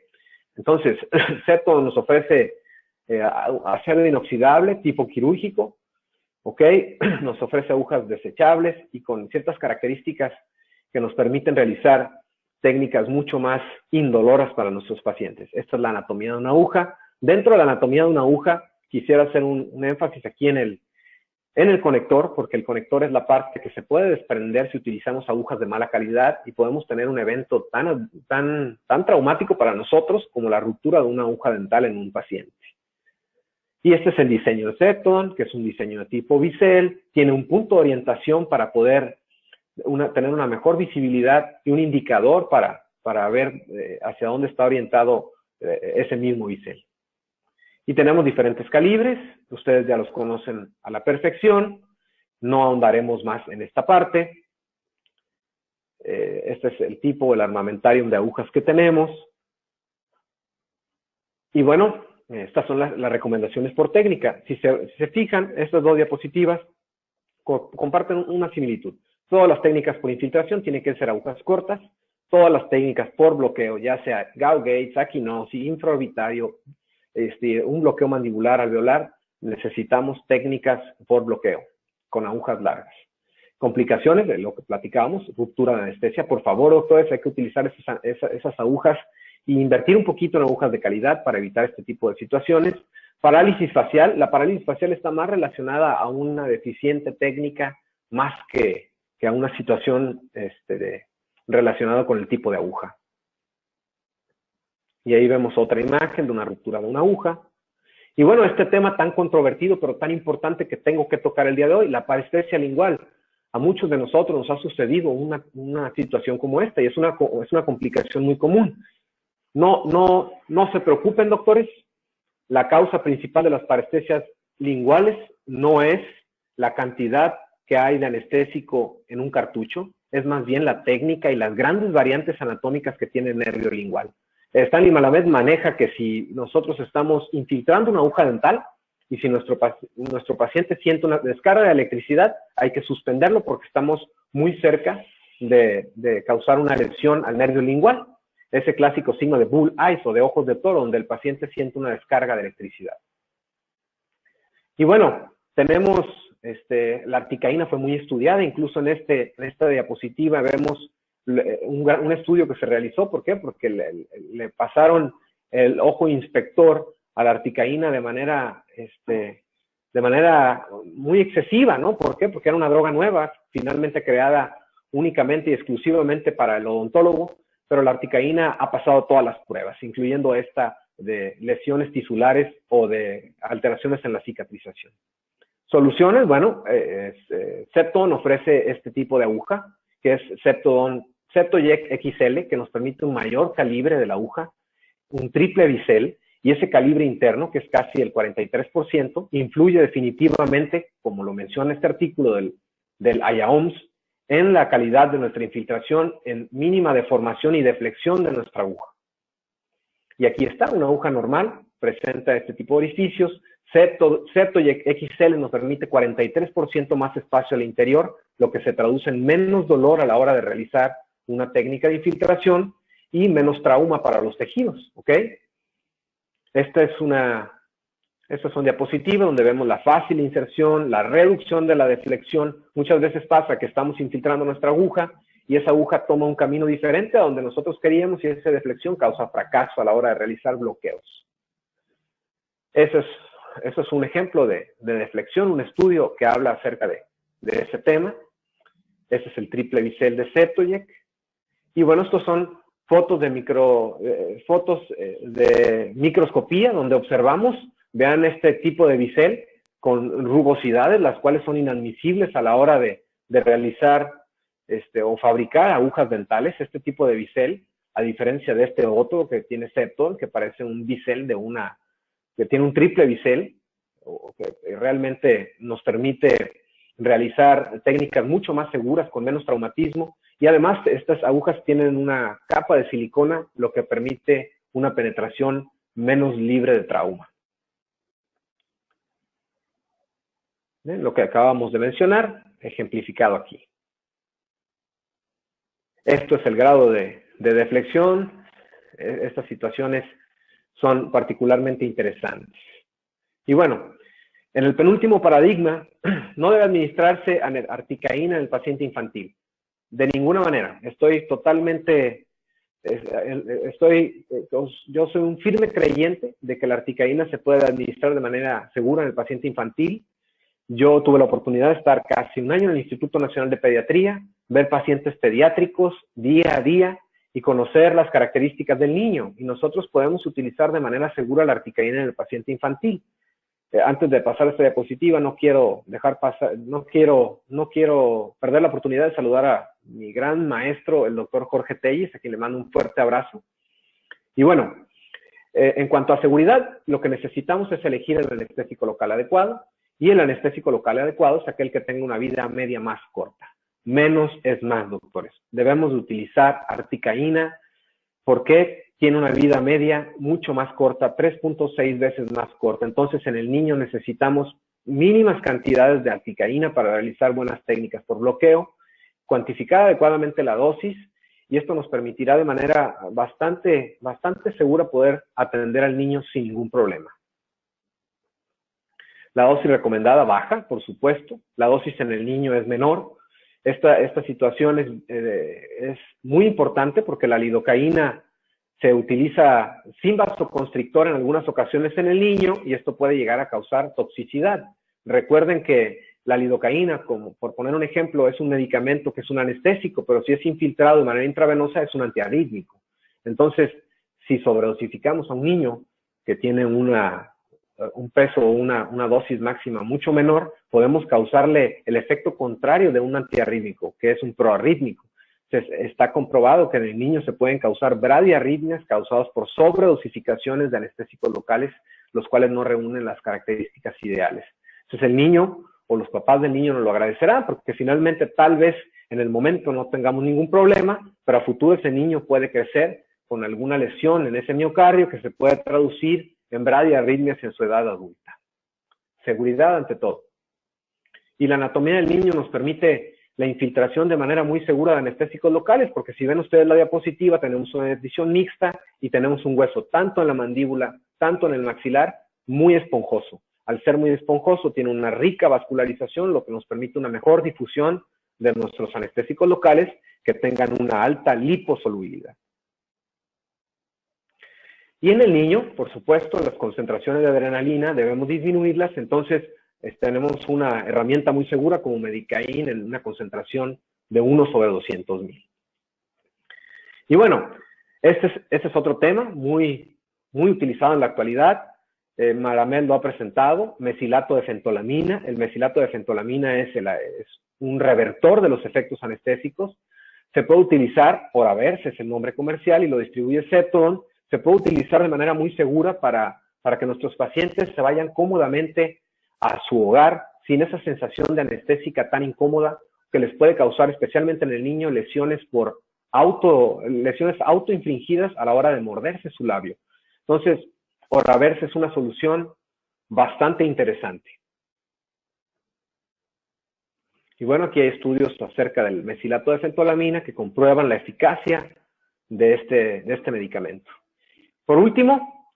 Entonces, Zetton nos ofrece acero inoxidable tipo quirúrgico, ¿ok? Nos ofrece agujas desechables y con ciertas características que nos permiten realizar técnicas mucho más indoloras para nuestros pacientes. Esta es la anatomía de una aguja. Dentro de la anatomía de una aguja, quisiera hacer un énfasis aquí en el conector, porque el conector es la parte que se puede desprender si utilizamos agujas de mala calidad y podemos tener un evento tan traumático para nosotros como la ruptura de una aguja dental en un paciente. Y este es el diseño de Zetton, que es un diseño de tipo bisel, tiene un punto de orientación para poder tener una mejor visibilidad y un indicador para ver hacia dónde está orientado ese mismo bisel. Y tenemos diferentes calibres, ustedes ya los conocen a la perfección, no ahondaremos más en esta parte. Este es el tipo, el armamentarium de agujas que tenemos. Y bueno, estas son las recomendaciones por técnica. Si se fijan, estas dos diapositivas comparten una similitud. Todas las técnicas por infiltración tienen que ser agujas cortas. Todas las técnicas por bloqueo, ya sea Gauge, Akinosi, infraorbitario, un bloqueo mandibular alveolar, necesitamos técnicas por bloqueo con agujas largas. Complicaciones de lo que platicábamos, ruptura de anestesia. Por favor, doctores, hay que utilizar esas agujas e invertir un poquito en agujas de calidad para evitar este tipo de situaciones. Parálisis facial. La parálisis facial está más relacionada a una deficiente técnica más que a una situación relacionada con el tipo de aguja. Y ahí vemos otra imagen de una ruptura de una aguja. Y bueno, este tema tan controvertido, pero tan importante que tengo que tocar el día de hoy, la parestesia lingual. A muchos de nosotros nos ha sucedido una situación como esta y es una complicación muy común. No se preocupen, doctores. La causa principal de las parestesias linguales no es la cantidad que hay de anestésico en un cartucho, es más bien la técnica y las grandes variantes anatómicas que tiene el nervio lingual. Stanley Malamed maneja que si nosotros estamos infiltrando una aguja dental y si nuestro paciente siente una descarga de electricidad, hay que suspenderlo porque estamos muy cerca de causar una lesión al nervio lingual. Ese clásico signo de bull eyes o de ojos de toro, donde el paciente siente una descarga de electricidad. Y bueno, tenemos, la articaína fue muy estudiada, incluso en esta diapositiva vemos un estudio que se realizó. ¿Por qué? Porque le pasaron el ojo inspector a la articaína de manera muy excesiva, ¿no? ¿Por qué? Porque era una droga nueva, finalmente creada únicamente y exclusivamente para el odontólogo, pero la articaína ha pasado todas las pruebas, incluyendo esta de lesiones tisulares o de alteraciones en la cicatrización. Soluciones, bueno, Zetton ofrece este tipo de aguja, que es Zettojet XL, que nos permite un mayor calibre de la aguja un triple bisel, y ese calibre interno, que es casi el 43%, influye definitivamente, como lo menciona este artículo del IAOMS, en la calidad de nuestra infiltración, en mínima deformación y deflexión de nuestra aguja. Y aquí está, una aguja normal, presenta este tipo de orificios. Septoyec XL nos permite 43% más espacio al interior, lo que se traduce en menos dolor a la hora de realizar una técnica de infiltración y menos trauma para los tejidos, ¿ok? Esta es son diapositivas donde vemos la fácil inserción, la reducción de la deflexión. Muchas veces pasa que estamos infiltrando nuestra aguja y esa aguja toma un camino diferente a donde nosotros queríamos y esa deflexión causa fracaso a la hora de realizar bloqueos. Eso es un ejemplo de deflexión, un estudio que habla acerca de ese tema. Ese es el triple bisel de Septoyec. Y bueno, estos son fotos de microscopía donde observamos, vean este tipo de bisel con rugosidades, las cuales son inadmisibles a la hora de realizar o fabricar agujas dentales. Este tipo de bisel, a diferencia de este otro que tiene Septon, que parece un bisel que tiene un triple bisel, que realmente nos permite realizar técnicas mucho más seguras, con menos traumatismo, y además estas agujas tienen una capa de silicona, lo que permite una penetración menos libre de trauma. ¿Ven? Lo que acabamos de mencionar, ejemplificado aquí. Esto es el grado de deflexión. Estas situaciones son particularmente interesantes. Y bueno, en el penúltimo paradigma, no debe administrarse articaína en el paciente infantil. De ninguna manera. Yo soy un firme creyente de que la articaína se puede administrar de manera segura en el paciente infantil. Yo tuve la oportunidad de estar casi un año en el Instituto Nacional de Pediatría, ver pacientes pediátricos día a día y conocer las características del niño. Y nosotros podemos utilizar de manera segura la articaína en el paciente infantil. Antes de pasar esta diapositiva, no quiero perder la oportunidad de saludar a mi gran maestro, el doctor Jorge Telles, a quien le mando un fuerte abrazo. Y bueno, en cuanto a seguridad, lo que necesitamos es elegir el anestésico local adecuado, y el anestésico local adecuado es aquel que tenga una vida media más corta. Menos es más, doctores. Debemos de utilizar articaína porque tiene una vida media mucho más corta, 3.6 veces más corta. Entonces, en el niño necesitamos mínimas cantidades de articaína para realizar buenas técnicas por bloqueo, cuantificar adecuadamente la dosis, y esto nos permitirá de manera bastante segura poder atender al niño sin ningún problema. La dosis recomendada baja, por supuesto. La dosis en el niño es menor. Esta situación es muy importante porque la lidocaína se utiliza sin vasoconstrictor en algunas ocasiones en el niño y esto puede llegar a causar toxicidad. Recuerden que la lidocaína, como por poner un ejemplo, es un medicamento que es un anestésico, pero si es infiltrado de manera intravenosa es un antiarrítmico. Entonces, si sobredosificamos a un niño que tiene un peso o una dosis máxima mucho menor, podemos causarle el efecto contrario de un antiarrítmico, que es un proarrítmico. Está comprobado que en el niño se pueden causar bradiarritmias causadas por sobredosificaciones de anestésicos locales, los cuales no reúnen las características ideales. Entonces el niño o los papás del niño nos lo agradecerán, porque finalmente tal vez en el momento no tengamos ningún problema, pero a futuro ese niño puede crecer con alguna lesión en ese miocardio que se puede traducir en bradiarritmias en su edad adulta. Seguridad ante todo. Y la anatomía del niño nos permite la infiltración de manera muy segura de anestésicos locales, porque si ven ustedes la diapositiva, tenemos una edición mixta y tenemos un hueso tanto en la mandíbula, tanto en el maxilar, muy esponjoso. Al ser muy esponjoso, tiene una rica vascularización, lo que nos permite una mejor difusión de nuestros anestésicos locales que tengan una alta liposolubilidad. Y en el niño, por supuesto, las concentraciones de adrenalina debemos disminuirlas, entonces tenemos una herramienta muy segura como Medicaín en una concentración de 1/200,000. Y bueno, este es otro tema muy utilizado en la actualidad. Maramel lo ha presentado, mesilato de fentolamina. El mesilato de fentolamina es un revertor de los efectos anestésicos. Se puede utilizar por Aversa, es el nombre comercial, y lo distribuye Septon. se puede utilizar de manera muy segura para que nuestros pacientes se vayan cómodamente a su hogar sin esa sensación de anestésica tan incómoda que les puede causar, especialmente en el niño, lesiones autoinfligidas a la hora de morderse su labio. Entonces, Orraverse es una solución bastante interesante. Y bueno, aquí hay estudios acerca del mesilato de fentolamina que comprueban la eficacia de este medicamento. Por último,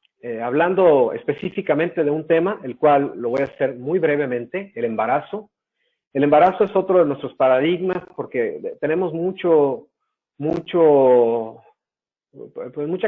hablando específicamente de un tema, el cual lo voy a hacer muy brevemente, el embarazo. El embarazo es otro de nuestros paradigmas porque tenemos mucha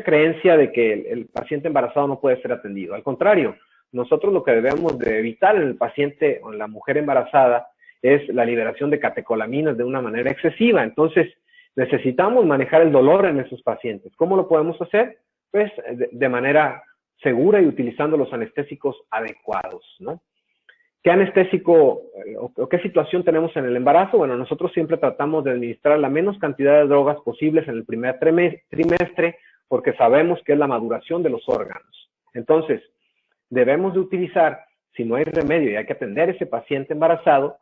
creencia de que el paciente embarazado no puede ser atendido. Al contrario, nosotros lo que debemos de evitar en el paciente o en la mujer embarazada es la liberación de catecolaminas de una manera excesiva. Entonces, necesitamos manejar el dolor en esos pacientes. ¿Cómo lo podemos hacer? Pues de manera segura y utilizando los anestésicos adecuados, ¿no? ¿Qué anestésico o qué situación tenemos en el embarazo? Bueno, nosotros siempre tratamos de administrar la menos cantidad de drogas posibles en el primer trimestre porque sabemos que es la maduración de los órganos. Entonces, debemos de utilizar, si no hay remedio y hay que atender a ese paciente embarazado,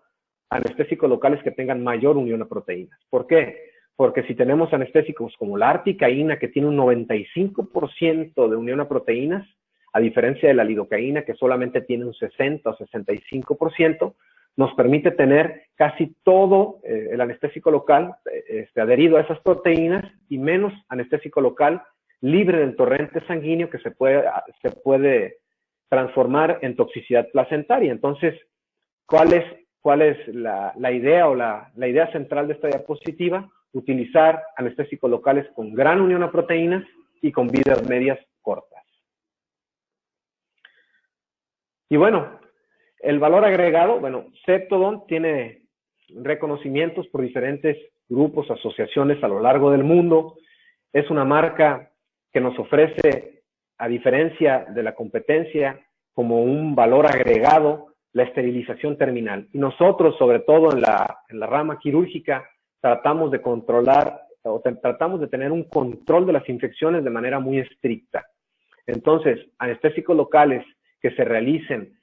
anestésicos locales que tengan mayor unión a proteínas. ¿Por qué? Porque si tenemos anestésicos como la articaína, que tiene un 95% de unión a proteínas, a diferencia de la lidocaína, que solamente tiene un 60 o 65%, nos permite tener casi todo el anestésico local adherido a esas proteínas y menos anestésico local libre del torrente sanguíneo que se puede transformar en toxicidad placentaria. Entonces, ¿cuál es la idea o la idea central de esta diapositiva? Utilizar anestésicos locales con gran unión a proteínas y con vidas medias cortas. Y bueno, el valor agregado, bueno, Ceptodon tiene reconocimientos por diferentes grupos, asociaciones a lo largo del mundo. Es una marca que nos ofrece, a diferencia de la competencia, como un valor agregado, la esterilización terminal. Y nosotros, sobre todo en la rama quirúrgica, tratamos de controlar o tratamos de tener un control de las infecciones de manera muy estricta. Entonces, anestésicos locales que se realicen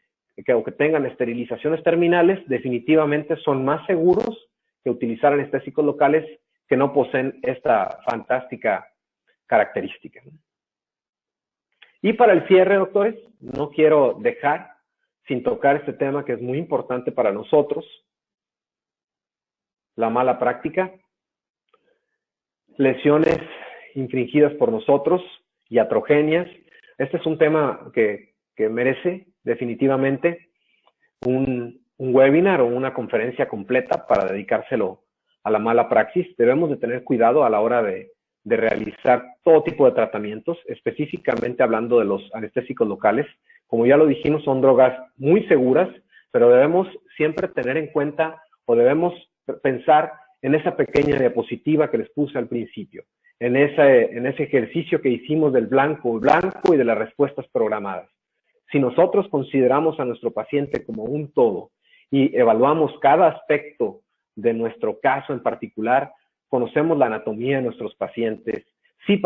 o que tengan esterilizaciones terminales definitivamente son más seguros que utilizar anestésicos locales que no poseen esta fantástica característica. Y para el cierre, doctores, no quiero dejar sin tocar este tema que es muy importante para nosotros, la mala práctica, lesiones infringidas por nosotros, iatrogenias. Este es un tema que merece definitivamente un webinar o una conferencia completa para dedicárselo a la mala praxis. Debemos de tener cuidado a la hora de realizar todo tipo de tratamientos, específicamente hablando de los anestésicos locales. Como ya lo dijimos, son drogas muy seguras, pero debemos siempre tener en cuenta o debemos pensar en esa pequeña diapositiva que les puse al principio, en ese ejercicio que hicimos del blanco y de las respuestas programadas. Si nosotros consideramos a nuestro paciente como un todo y evaluamos cada aspecto de nuestro caso en particular, conocemos la anatomía de nuestros pacientes, si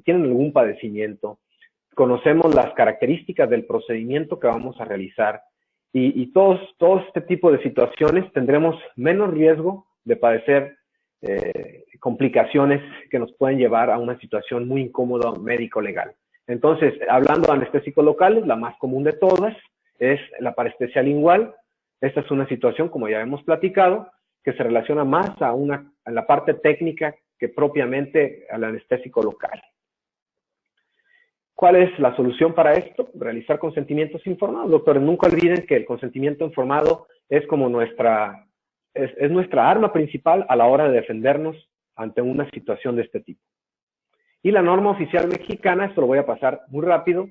tienen algún padecimiento, conocemos las características del procedimiento que vamos a realizar y todo este tipo de situaciones tendremos menos riesgo de padecer complicaciones que nos pueden llevar a una situación muy incómoda médico-legal. Entonces, hablando de anestésicos locales, la más común de todas es la parestesia lingual. Esta es una situación, como ya hemos platicado, que se relaciona más a la parte técnica que propiamente al anestésico local. ¿Cuál es la solución para esto? Realizar consentimientos informados. Doctores, nunca olviden que el consentimiento informado es como nuestra arma principal a la hora de defendernos ante una situación de este tipo. Y la norma oficial mexicana, esto lo voy a pasar muy rápido,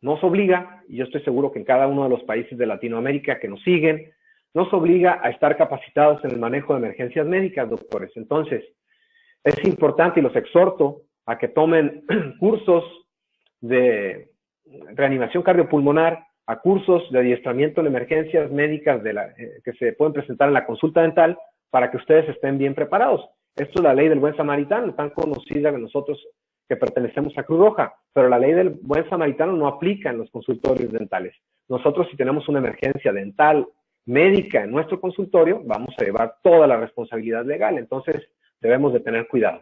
nos obliga, y yo estoy seguro que en cada uno de los países de Latinoamérica que nos siguen, nos obliga a estar capacitados en el manejo de emergencias médicas, doctores. Entonces, es importante y los exhorto a que tomen cursos de reanimación cardiopulmonar, a cursos de adiestramiento en emergencias médicas que se pueden presentar en la consulta dental para que ustedes estén bien preparados. Esto es la ley del buen samaritano, tan conocida que que pertenecemos a Cruz Roja, pero la ley del buen samaritano no aplica en los consultorios dentales. Nosotros, si tenemos una emergencia dental médica en nuestro consultorio, vamos a llevar toda la responsabilidad legal, entonces debemos de tener cuidado.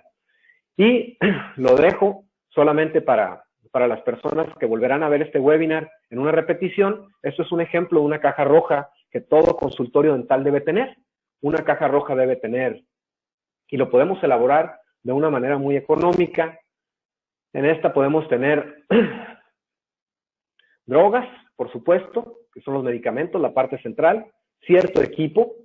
Y lo dejo solamente para las personas que volverán a ver este webinar en una repetición. Esto es un ejemplo de una caja roja que todo consultorio dental debe tener. Una caja roja debe tener, y lo podemos elaborar de una manera muy económica. En esta podemos tener drogas, por supuesto, que son los medicamentos, la parte central, cierto equipo,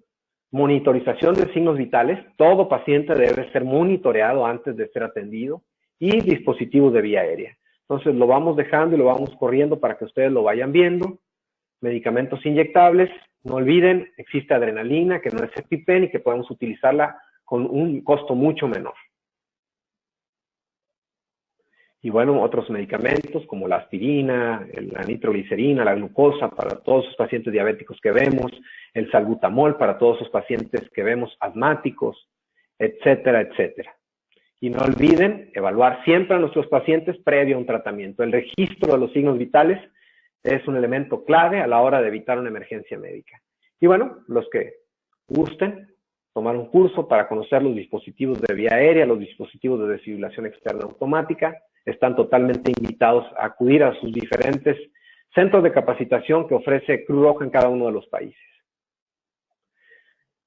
monitorización de signos vitales, todo paciente debe ser monitoreado antes de ser atendido, y dispositivos de vía aérea. Entonces lo vamos dejando y lo vamos corriendo para que ustedes lo vayan viendo. Medicamentos inyectables, no olviden, existe adrenalina, que no es EpiPen y que podemos utilizarla con un costo mucho menor. Y bueno, otros medicamentos como la aspirina, la nitroglicerina, la glucosa para todos los pacientes diabéticos que vemos, el salbutamol para todos los pacientes que vemos asmáticos, etcétera, etcétera. Y no olviden evaluar siempre a nuestros pacientes previo a un tratamiento. El registro de los signos vitales es un elemento clave a la hora de evitar una emergencia médica. Y bueno, los que gusten tomar un curso para conocer los dispositivos de vía aérea, los dispositivos de desfibrilación externa automática, están totalmente invitados a acudir a sus diferentes centros de capacitación que ofrece Cruz Roja en cada uno de los países.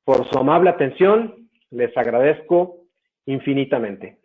Por su amable atención, les agradezco infinitamente.